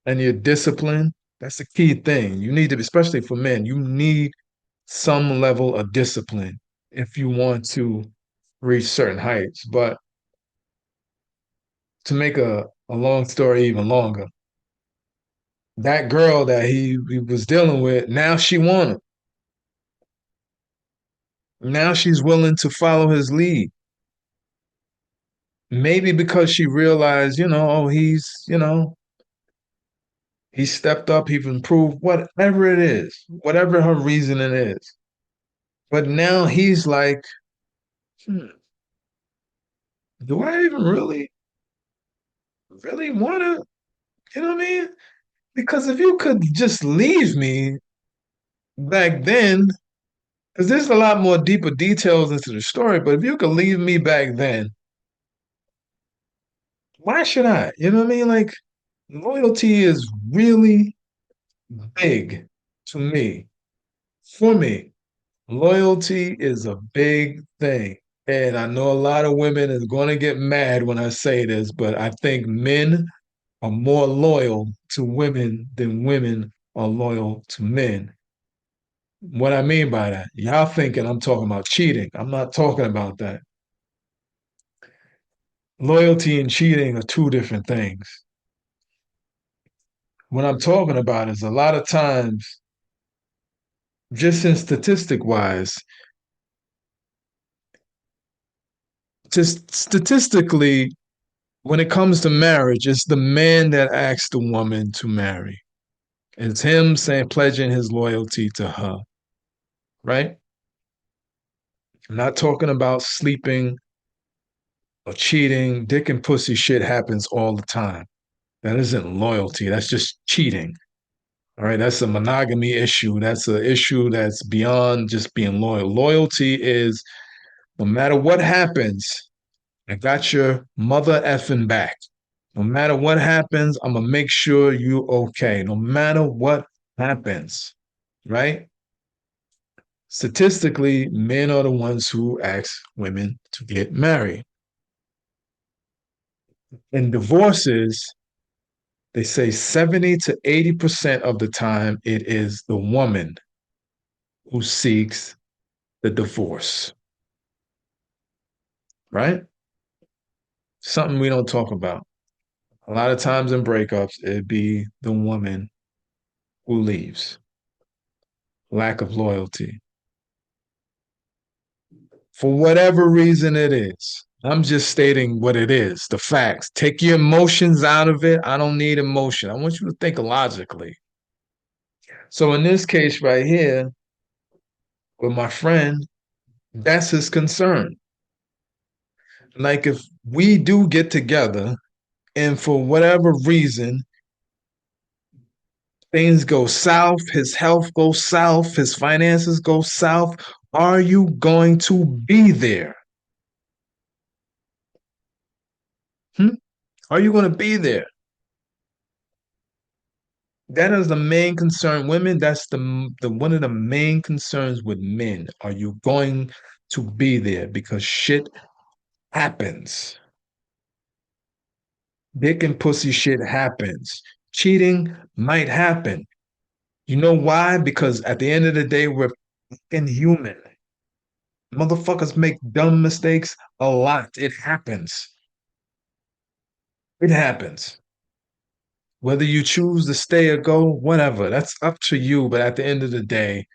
and you're disciplined, that's the key thing. You need to, especially for men, you need some level of discipline if you want to reach certain heights. But to make a long story even longer, that girl that he was dealing with, now she want him. Now she's willing to follow his lead. maybe because she realized, oh, he stepped up, he's improved, whatever it is, whatever her reasoning is. But now he's like, do I even really want to, you know what I mean? Because if you could just leave me back then, because there's a lot more deeper details into the story, but if you could leave me back then, why should I? You know what I mean? Like, loyalty is really big to me. For me, loyalty is a big thing. And I know a lot of women is going to get mad when I say this, but I think men are more loyal to women than women are loyal to men. What I mean by that, y'all thinking I'm talking about cheating. I'm not talking about that. Loyalty and cheating are two different things. What I'm talking about is a lot of times, just in statistic wise, just statistically, when it comes to marriage, it's the man that asks the woman to marry. It's him saying, pledging his loyalty to her, right? I'm not talking about sleeping or cheating. Dick and pussy shit happens all the time. That isn't loyalty. That's just cheating. All right. That's a monogamy issue. That's an issue that's beyond just being loyal. Loyalty is no matter what happens, I got your mother effing back. No matter what happens, I'm going to make sure you okay. No matter what happens, right? Statistically, men are the ones who ask women to get married. In divorces, they say 70 to 80% of the time it is the woman who seeks the divorce, right? Something we don't talk about. A lot of times in breakups, it'd be the woman who leaves. Lack of loyalty. For whatever reason it is. I'm just stating what it is, the facts. Take your emotions out of it. I don't need emotion. I want you to think logically. So in this case right here, with my friend, that's his concern. Like if we do get together and for whatever reason things go south, his health goes south, his finances go south, are you going to be there? Are you going to be there? That is the main concern. Women, that's the one of the main concerns with men. Are you going to be there? Because shit happens. Dick and pussy shit happens. Cheating might happen. You know why? Because at the end of the day, we're fucking human. Motherfuckers make dumb mistakes a lot. It happens. It happens. Whether you choose to stay or go, whatever, that's up to you. But at the end of the day,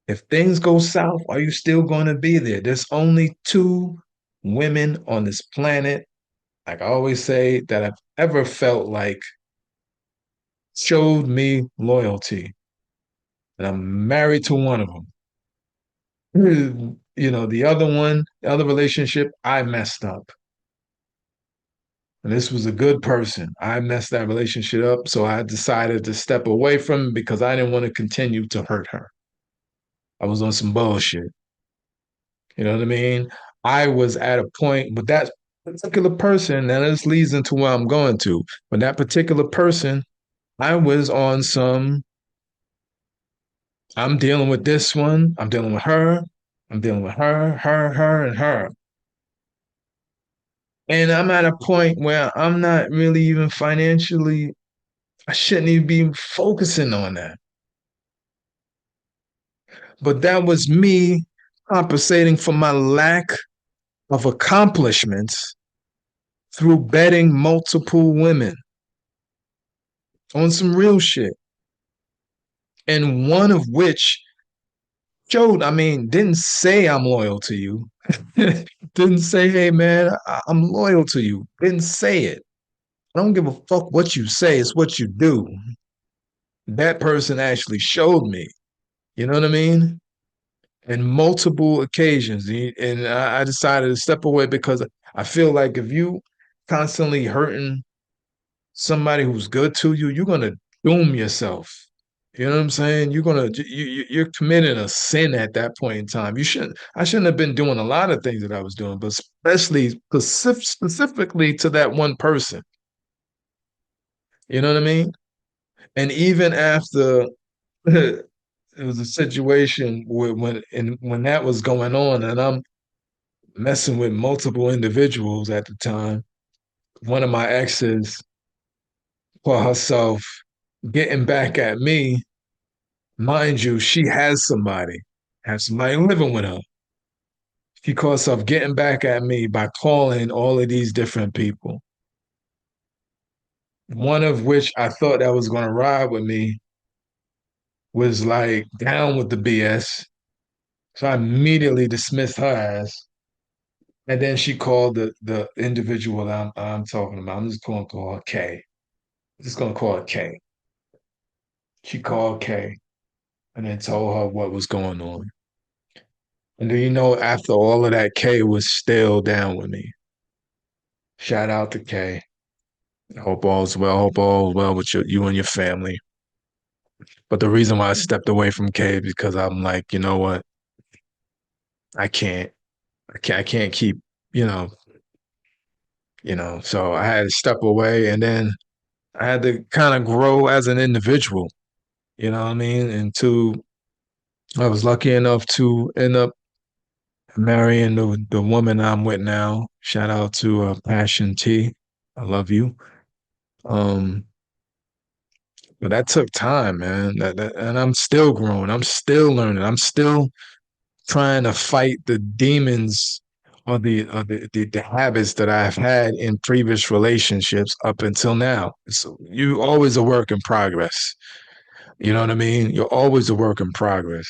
if things go south, are you still going to be there? There's only two women on this planet, like I always say, that I've ever felt like showed me loyalty. And I'm married to one of them. The other one, the other relationship, I messed up. And this was a good person. I messed that relationship up. So I decided to step away from it because I didn't want to continue to hurt her. I was on some bullshit. You know what I mean? I was at a point with that particular person, and this leads into where I'm going to. With that particular person, I was on some, I'm dealing with this one, I'm dealing with her, I'm dealing with her, and her. And I'm at a point where I'm not really even financially, I shouldn't even be focusing on that. But that was me compensating for my lack of accomplishments through betting multiple women on some real shit. And one of which showed, I mean, didn't say I'm loyal to you. didn't say, hey man, I'm loyal to you. Didn't say it. I don't give a fuck what you say, it's what you do. That person actually showed me. You know what I mean? In multiple occasions. And I decided to step away because I feel like if you constantly hurting somebody who's good to you, you're gonna doom yourself. You know what I'm saying? You're committing a sin at that point in time. I shouldn't have been doing a lot of things that I was doing, but especially specifically to that one person. You know what I mean? And even after it was a situation where when that was going on, and I'm messing with multiple individuals at the time. One of my exes for herself getting back at me. Mind you, she has somebody living with her. She called herself getting back at me by calling all of these different people. One of which I thought that was going to ride with me was like down with the BS. So I immediately dismissed her ass. And then she called the individual I'm talking about. I'm just going to call her K. I'm just going to call her K. She called Kay and then told her what was going on. And do you know, after all of that, Kay was still down with me. Shout out to Kay. Hope all's well. Hope all's well with you and your family. But the reason why I stepped away from Kay is because I'm like, you know what? I can't. I can't keep, you know, So I had to step away, and then I had to kind of grow as an individual. You know what I mean? I was lucky enough to end up marrying the woman I'm with now. Shout out to Passion T. I love you. Um, but that took time, man. And I'm still growing. I'm still learning. I'm still trying to fight the demons or the habits that I've had in previous relationships up until now. So you always a work in progress. You know what I mean? You're always a work in progress.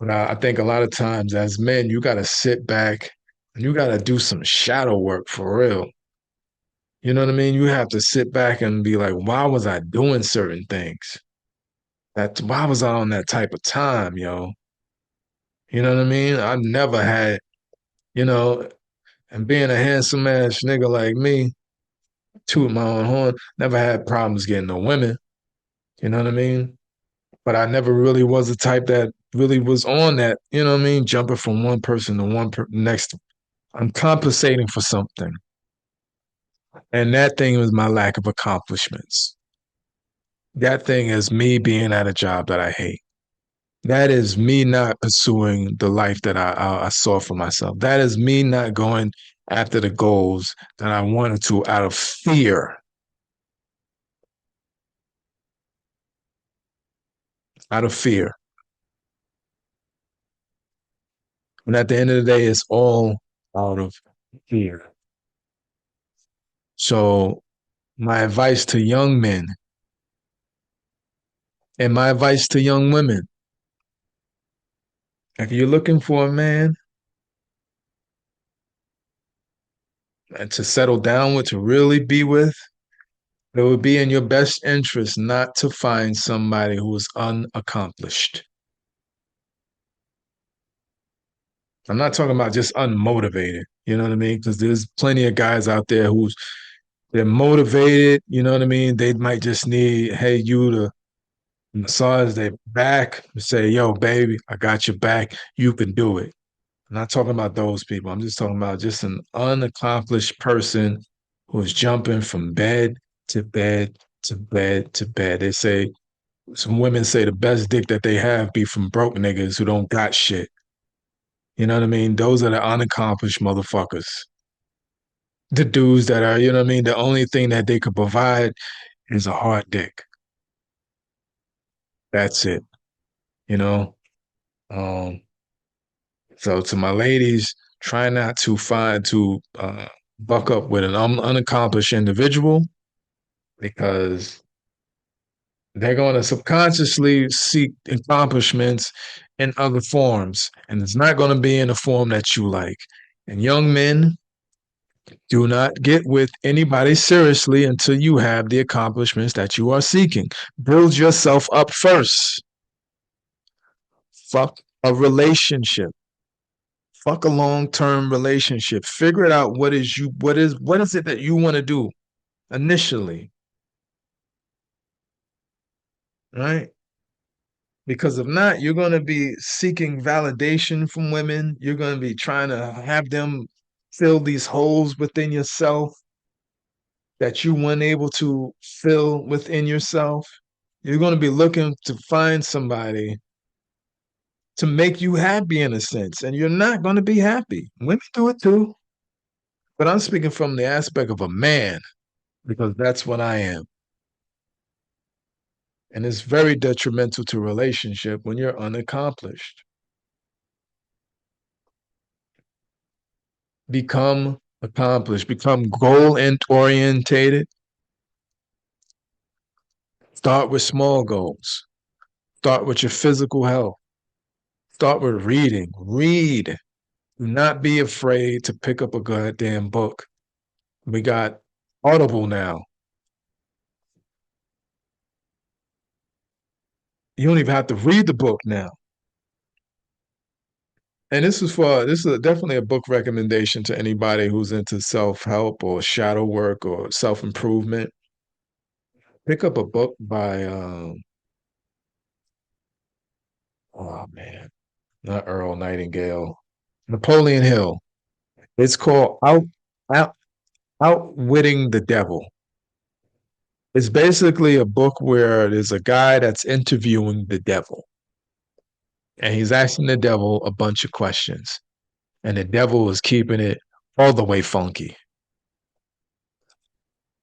But I think a lot of times as men, you got to sit back and you got to do some shadow work for real. You know what I mean? You have to sit back and be like, why was I doing certain things? Why was I on that type of time, yo? You know what I mean? I never had, you know, and being a handsome ass nigga like me, toot my own horn, never had problems getting no women. You know what I mean? But I never really was the type that really was on that, you know what I mean? Jumping from one person to next. I'm compensating for something. And that thing was my lack of accomplishments. That thing is me being at a job that I hate. That is me not pursuing the life that I saw for myself. That is me not going after the goals that I wanted to out of fear. Out of fear. And at the end of the day, it's all out of fear. So my advice to young men and my advice to young women, if you're looking for a man and to settle down with, to really be with, it would be in your best interest not to find somebody who is unaccomplished. I'm not talking about just unmotivated, you know what I mean? Because there's plenty of guys out there they're motivated, you know what I mean? They might just need, hey, you to massage their back, say, yo, baby, I got your back. You can do it. I'm not talking about those people. I'm just talking about just an unaccomplished person who's jumping from bed to bed to bed to bed. They say, some women say the best dick that they have be from broke niggas who don't got shit. You know what I mean? Those are the unaccomplished motherfuckers. The dudes that are, you know what I mean? The only thing that they could provide is a hard dick. That's it. You know? Um, so to my ladies, try not to buck up with an unaccomplished individual because they're going to subconsciously seek accomplishments in other forms. And it's not going to be in a form that you like. And young men, do not get with anybody seriously until you have the accomplishments that you are seeking. Build yourself up first. Fuck a relationship. Fuck a long-term relationship. Figure it out. What is it that you want to do initially? Right? Because if not, you're going to be seeking validation from women. You're going to be trying to have them fill these holes within yourself that you weren't able to fill within yourself. You're going to be looking to find somebody to make you happy in a sense, and you're not going to be happy. Women do it too. But I'm speaking from the aspect of a man because that's what I am. And it's very detrimental to a relationship when you're unaccomplished. Become accomplished, become goal orientated. Start with small goals. Start with your physical health. Start with reading. Read. Do not be afraid to pick up a goddamn book. We got Audible now. You don't even have to read the book now. And this is definitely a book recommendation to anybody who's into self-help or shadow work or self-improvement. Pick up a book by oh man, not Earl Nightingale, Napoleon Hill. It's called Out Outwitting the Devil. It's basically a book where there's a guy that's interviewing the devil. And he's asking the devil a bunch of questions. And the devil is keeping it all the way funky.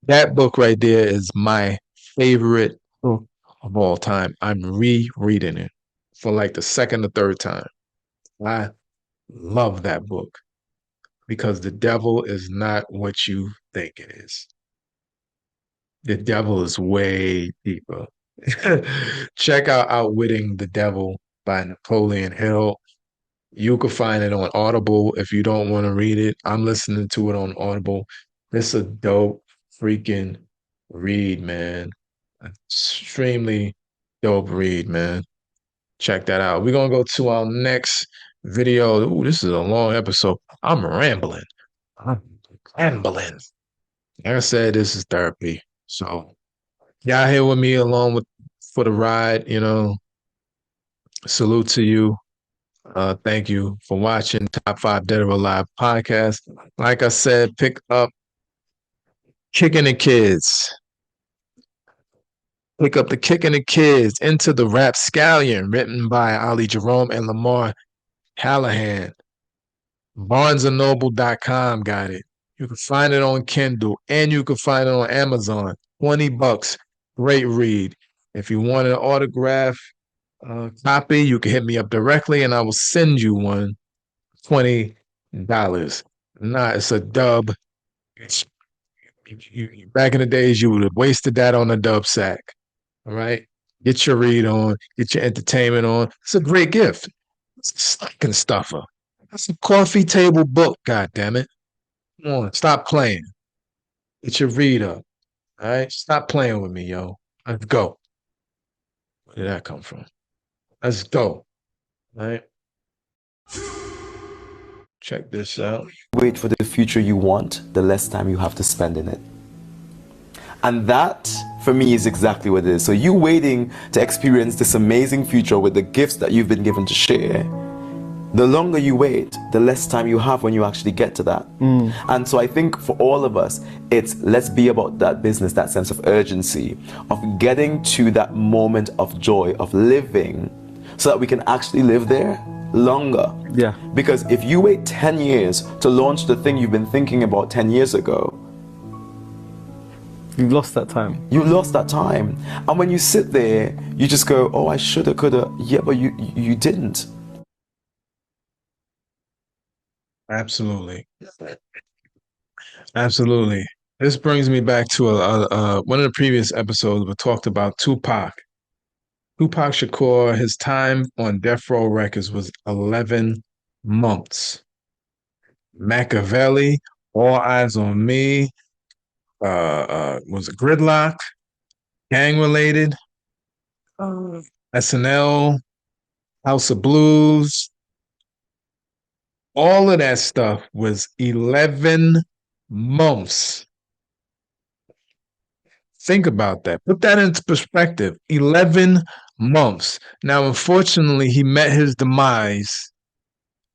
That book right there is my favorite book of all time. I'm rereading it for like the second or third time. I love that book because the devil is not what you think it is. The devil is way deeper. Check out Outwitting the Devil by Napoleon Hill. You can find it on Audible if you don't want to read it. I'm listening to it on Audible. It's a dope freaking read, man. Extremely dope read, man. Check that out. We're gonna go to our next video. Ooh, this is a long episode. I'm rambling. I'm rambling. Like I said, this is therapy. So y'all here with me along with for the ride, you know. Salute to you. Thank you for watching Top 5 Dead or Alive podcast. Like I said, pick up Kicking the Kids. Pick up the Kicking the Kids Into the Rapscallion, written by Ali Jerome and Lamar Callahan. BarnesandNoble.com got it. You can find it on Kindle and you can find it on Amazon. $20. Great read. If you want an autograph copy, you can hit me up directly and I will send you one. $20. Nah, it's a dub. Back in the days, you would have wasted that on a dub sack. All right? Get your read on, get your entertainment on. It's a great gift. It's a stocking stuffer. That's a coffee table book, God damn it. Come on, stop playing. Get your read up. All right? Stop playing with me, yo. Let's go. Where did that come from? Let's go. All right? Check this out.
Wait for the future you want, the less time you have to spend in it. And that, for me, is exactly what it is. So you waiting to experience this amazing future with the gifts that you've been given to share, the longer you wait, the less time you have when you actually get to that. And so I think for all of us, it's let's be about that business, that sense of urgency, of getting to that moment of joy, of living, so that we can actually live there longer.
Yeah.
Because if you wait 10 years to launch the thing you've been thinking about 10 years ago,
you've lost that time.
You lost that time. And when you sit there, you just go, oh, I shoulda, coulda. Yeah, but you didn't.
Absolutely. Absolutely. This brings me back to one of the previous episodes we talked about Tupac. Tupac Shakur, his time on Death Row Records was 11 months. Machiavelli, All Eyes on Me, was it Gridlock, Gang Related, SNL, House of Blues. All of that stuff was 11 months. Think about that. Put that into perspective. 11 months. Now, unfortunately, he met his demise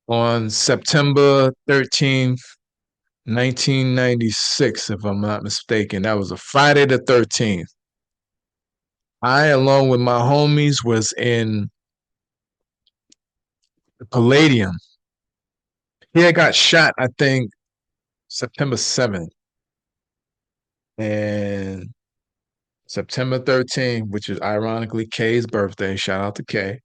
on September 13th, 1996, if I'm not mistaken. That was a Friday the 13th. I, along with my homies, was in the Palladium. He had got shot, I think, September 7th. And September 13th, which is ironically K's birthday. Shout out to K.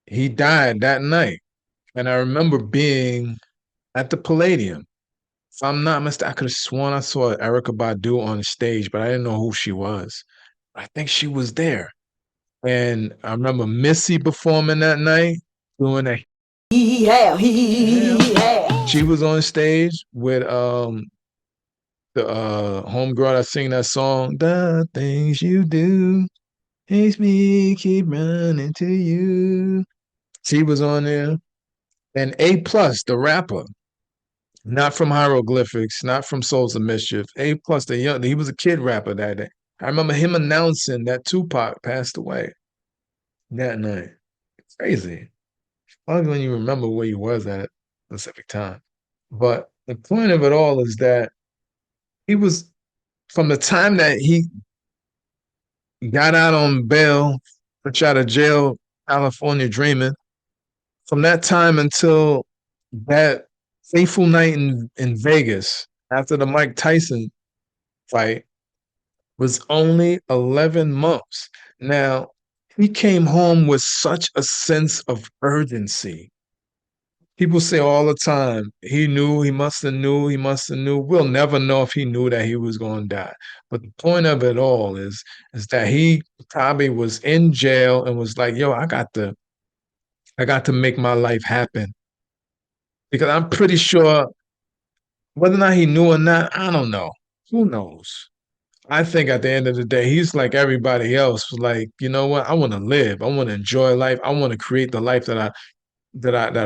He died that night. And I remember being at the Palladium. If I'm not mistaken, I could have sworn I saw Erykah Badu on the stage, but I didn't know who she was. I think she was there. And I remember Missy performing that night, doing a she was on stage with the homegirl that sing that song, The Things You Do makes me keep running to you. She was on there. And A Plus, the rapper, not from Hieroglyphics, not from Souls of Mischief. A Plus, he was a kid rapper that day. I remember him announcing that Tupac passed away that night. Crazy. Only when you remember where you was at a specific time. But the point of it all is that he was, from the time that he got out on bail, fresh out of jail, California dreaming, from that time until that fateful night in Vegas after the Mike Tyson fight was only 11 months. Now, he came home with such a sense of urgency. People say all the time, he knew, he must have knew, he must have knew. We'll never know if he knew that he was going to die. But the point of it all is that he probably was in jail and was like, yo, I got to make my life happen. Because I'm pretty sure whether or not he knew or not, I don't know. Who knows? I think at the end of the day, he's like everybody else. Like, you know what? I want to live. I want to enjoy life. I want to create the life that I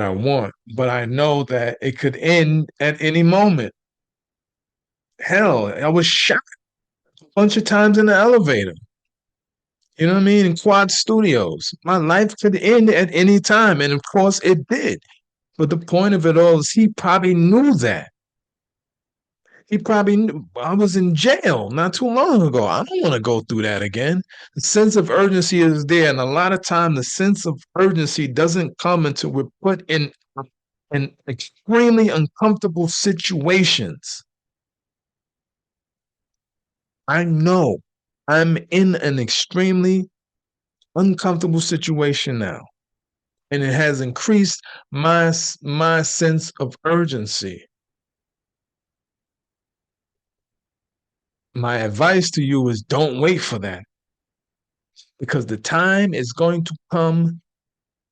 want. But I know that it could end at any moment. Hell, I was shot a bunch of times in the elevator. You know what I mean? In Quad Studios. My life could end at any time. And of course it did. But the point of it all is he probably knew that. He probably knew. I was in jail not too long ago. I don't want to go through that again. The sense of urgency is there. And a lot of time, the sense of urgency doesn't come until we're put in extremely uncomfortable situations. I know I'm in an extremely uncomfortable situation now. And it has increased my sense of urgency. My advice to you is don't wait for that. Because the time is going to come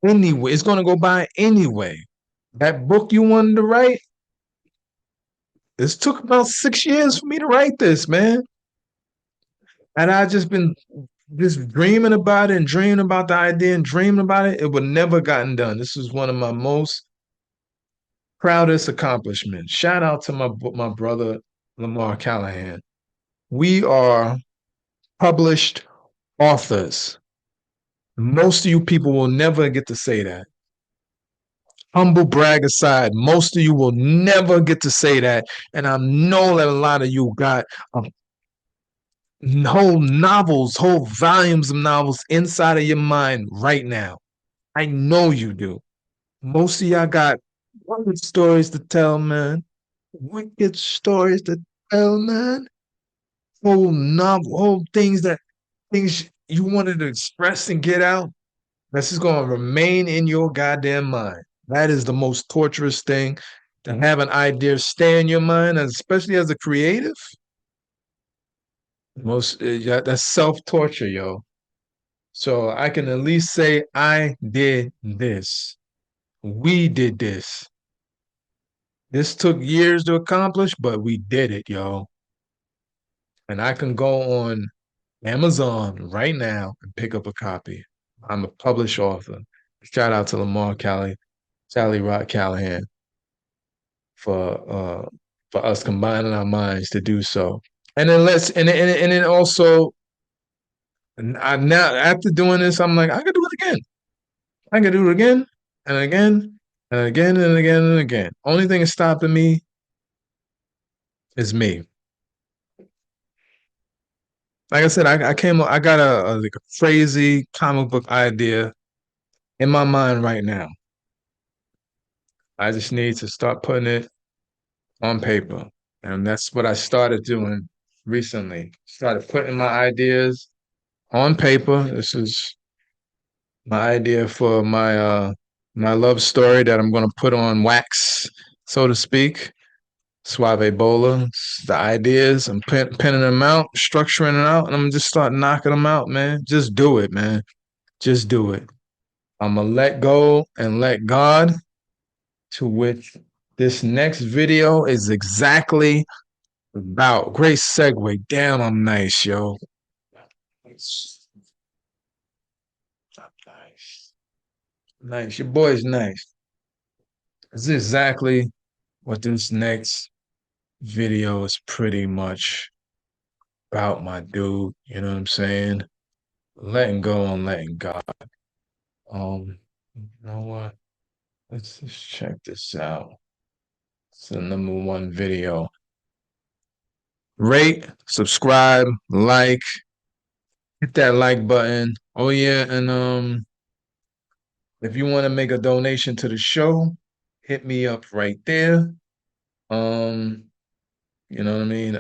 anyway. It's going to go by anyway. That book you wanted to write, this took about 6 years for me to write this, man. And I just been just dreaming about it and dreaming about the idea and dreaming about it. It would never gotten done. This is one of my most proudest accomplishments. Shout out to my brother Lamar Callahan. We are published authors. Most of you people will never get to say that. Humble brag aside, most of you will never get to say that. And I know that a lot of you got whole novels, whole volumes of novels inside of your mind right now. I know you do. Most of y'all got wicked stories to tell, man. Wicked stories to tell, man. Whole novel, whole things you wanted to express and get out. That's just going to remain in your goddamn mind. That is the most torturous thing, to have an idea stay in your mind, especially as a creative. That's self-torture, yo. So I can at least say I did this. We did this. This took years to accomplish, but we did it, yo. And I can go on Amazon right now and pick up a copy. I'm a published author. Shout out to Lamar Callie, Sally Rock Callahan for us combining our minds to do so. And then then also now after doing this, I'm like, I can do it again. I can do it again and again and again and again and again. Only thing that's stopping me is me. Like I said, I got like a crazy comic book idea in my mind right now. I just need to start putting it on paper. And that's what I started doing recently. Started putting my ideas on paper. This is my idea for my love story that I'm gonna put on wax, so to speak. Suave Bola, the ideas. I'm penning them out, structuring it out, and I'm gonna just start knocking them out, man. Just do it, man. Just do it. I'm gonna let go and let God, to which this next video is exactly about. Great segue. Damn, I'm nice, yo. Nice. Nice. Your boy's nice. This is exactly what this next video is pretty much about, my dude. You know what I'm saying? Letting go and letting God. You know what? Let's just check this out. It's the #1 video. Rate, subscribe, like, hit that like button. Oh yeah, and if you want to make a donation to the show, hit me up right there. You know what I mean?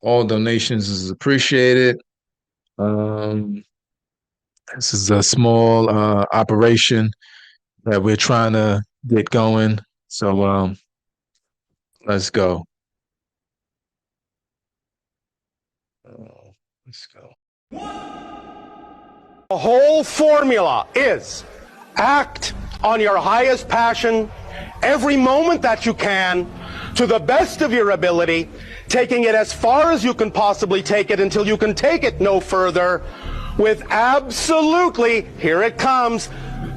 All donations is appreciated. This is a small operation that we're trying to get going. So let's go. Let's go.
The whole formula is act on your highest passion every moment that you can to the best of your ability, taking it as far as you can possibly take it until you can take it no further, with absolutely, here it comes,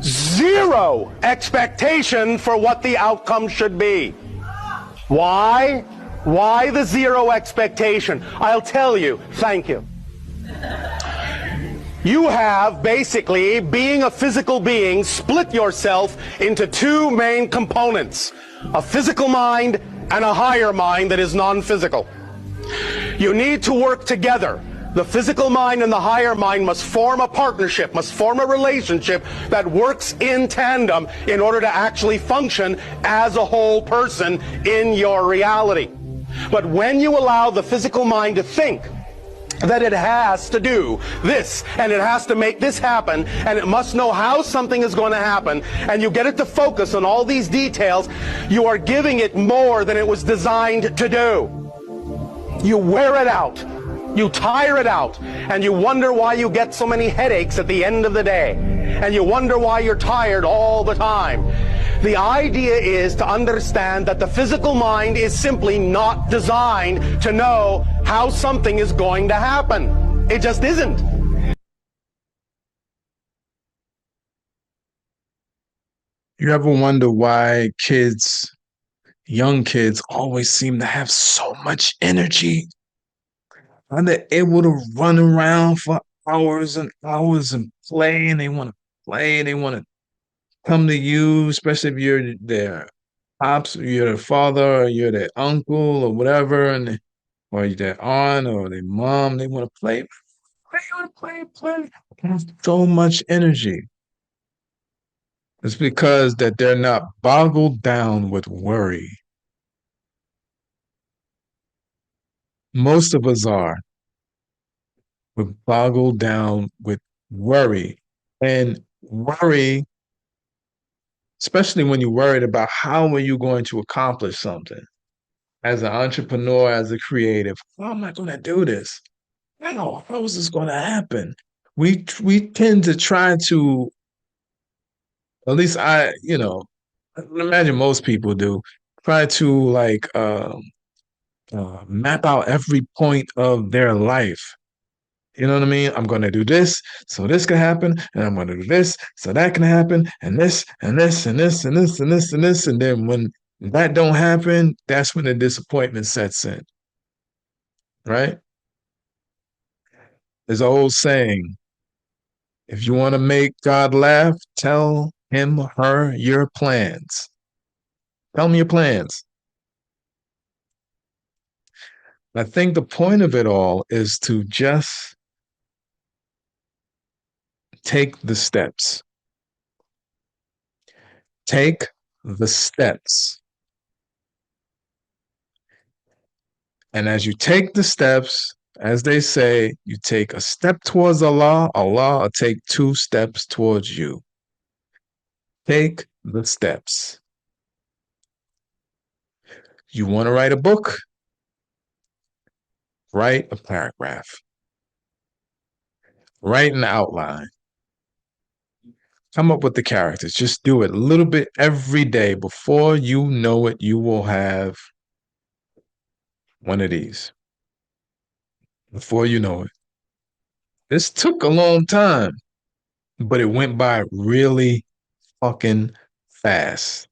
zero expectation for what the outcome should be. Why? Why the zero expectation? I'll tell you. Thank you. You have basically, being a physical being, split yourself into two main components, a physical mind and a higher mind that is non-physical. You need to work together. The physical mind and the higher mind must form a partnership, must form a relationship that works in tandem in order to actually function as a whole person in your reality. But when you allow the physical mind to think that it has to do this, and it has to make this happen, and it must know how something is going to happen, and you get it to focus on all these details, you are giving it more than it was designed to do. You wear it out, you tire it out, and you wonder why you get so many headaches at the end of the day, and you wonder why you're tired all the time. The idea is to understand that the physical mind is simply not designed to know how something is going to happen. It just isn't.
You ever wonder why young kids always seem to have so much energy? Are they able to run around for hours and hours and play, and they want to play, they want to come to you, especially if you're their pops, or you're their father, or you're their uncle, or whatever, or their aunt or their mom. They want to play, play. So much energy. It's because that they're not boggled down with worry. Most of us are. We're boggled down with worry. And worry, especially when you're worried about how are you going to accomplish something. As an entrepreneur, as a creative, how am I going to do this? How is this going to happen? we tend to try to, at least imagine most people do, try to like map out every point of their life. You know what I mean? I'm going to do this, so this can happen, and I'm going to do this, so that can happen, and this, and this, and this, and this, and this, and this, and then when that don't happen, that's when the disappointment sets in, right? There's an old saying: if you want to make God laugh, tell him, her, your plans. Tell me your plans. I think the point of it all is to just take the steps. Take the steps. And as you take the steps, as they say, you take a step towards Allah, Allah will take 2 steps towards you. Take the steps. You want to write a book? Write a paragraph. Write an outline. Come up with the characters. Just do it a little bit every day. Before you know it, you will have one of these. Before you know it. This took a long time, but it went by really fucking fast.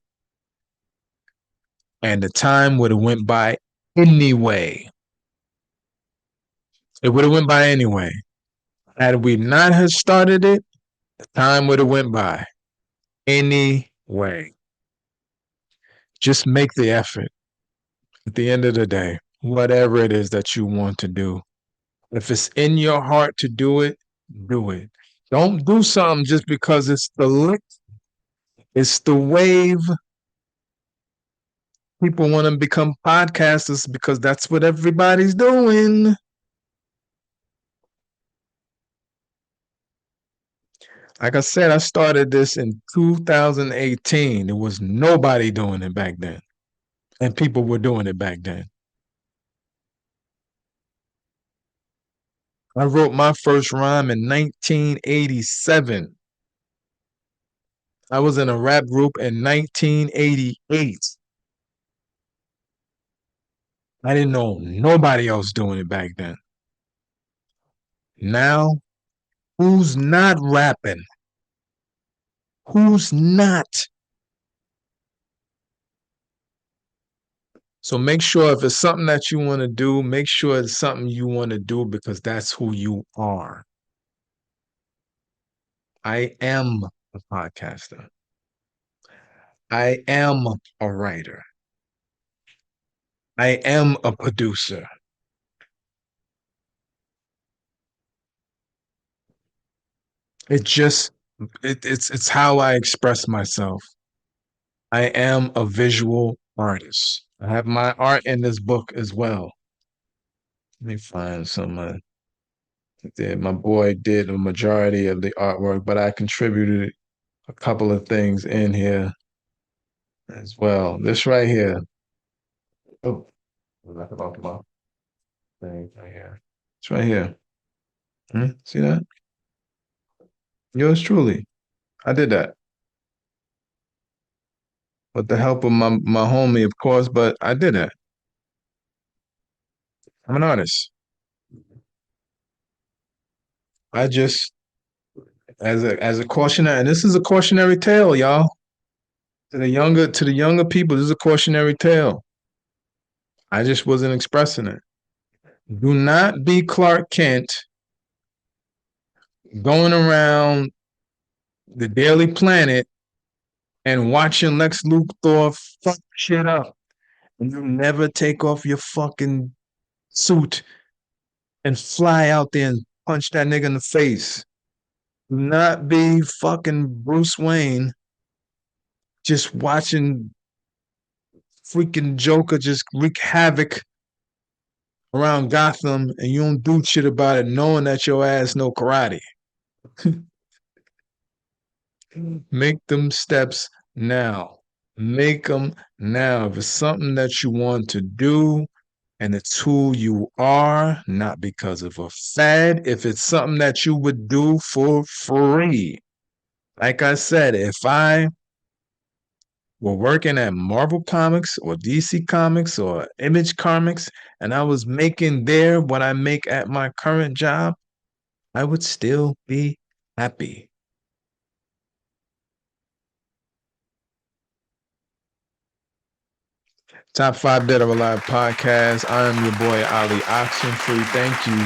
And the time would have went by anyway. It would have went by anyway. Had we not have started it, the time would have went by anyway. Just make the effort at the end of the day, whatever it is that you want to do. If it's in your heart to do it, do it. Don't do something just because it's the lick, it's the wave. People want to become podcasters because that's what everybody's doing. Like I said, I started this in 2018. There was nobody doing it back then. And people were doing it back then. I wrote my first rhyme in 1987. I was in a rap group in 1988. I didn't know nobody else doing it back then. Now, who's not rapping? Who's not? So make sure if it's something that you want to do, make sure it's something you want to do because that's who you are. I am a podcaster. I am a writer. I am a producer. It's how I express myself. I am a visual artist. I have my art in this book as well. Let me find some. My boy did a majority of the artwork, but I contributed a couple of things in here as well. This right here. Oh, that's about my thing right here. It's right here. See that? Yours truly. I did that with the help of my homie, of course, but I did that. I'm an artist. I just as a cautionary, and this is a cautionary tale, y'all. To the younger people, this is a cautionary tale. I just wasn't expressing it. Do not be Clark Kent going around the Daily Planet and watching Lex Luthor fuck shit up. And you never take off your fucking suit and fly out there and punch that nigga in the face. Do not be fucking Bruce Wayne just watching freaking Joker just wreak havoc around Gotham and you don't do shit about it knowing that your ass know karate. Make them steps now. Make them now. If it's something that you want to do and it's who you are, not because of a fad. If it's something that you would do for free, like I said, if I were working at Marvel Comics or DC Comics or Image Comics, and I was making there what I make at my current job, I would still be happy. Top 5 Dead or Alive podcast. I am your boy Ali Oxenfree. Thank you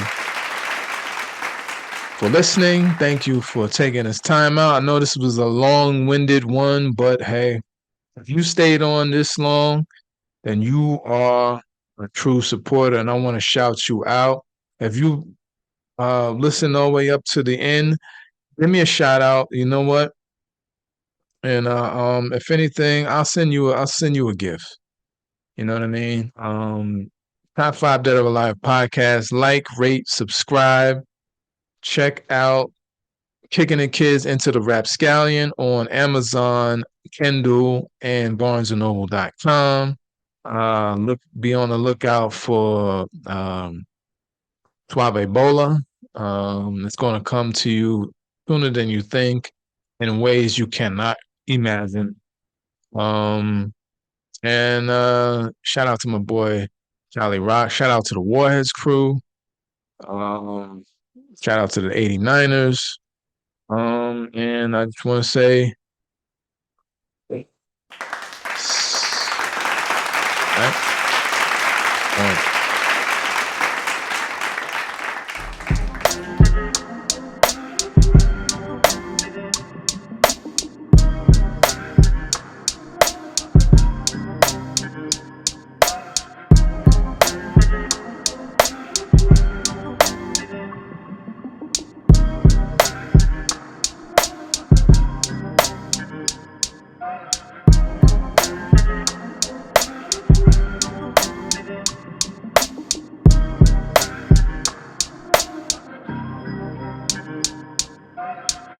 for listening. Thank you for taking this time out. I know this was a long-winded one, but hey, if you stayed on this long, then you are a true supporter, and I want to shout you out. If you listen all the way up to the end, give me a shout out. You know what? And if anything, I'll send you a gift. You know what I mean? Top 5 Dead or Alive podcast. Like, rate, subscribe. Check out Kicking the Kids into the Rapscallion on Amazon, Kindle, and BarnesandNoble.com. Be on the lookout for Suave Ebola. It's going to come to you sooner than you think in ways you cannot imagine. And shout out to my boy Charlie Rock. Shout out to the Warheads crew. Shout out to the 89ers. And I just want to say, right?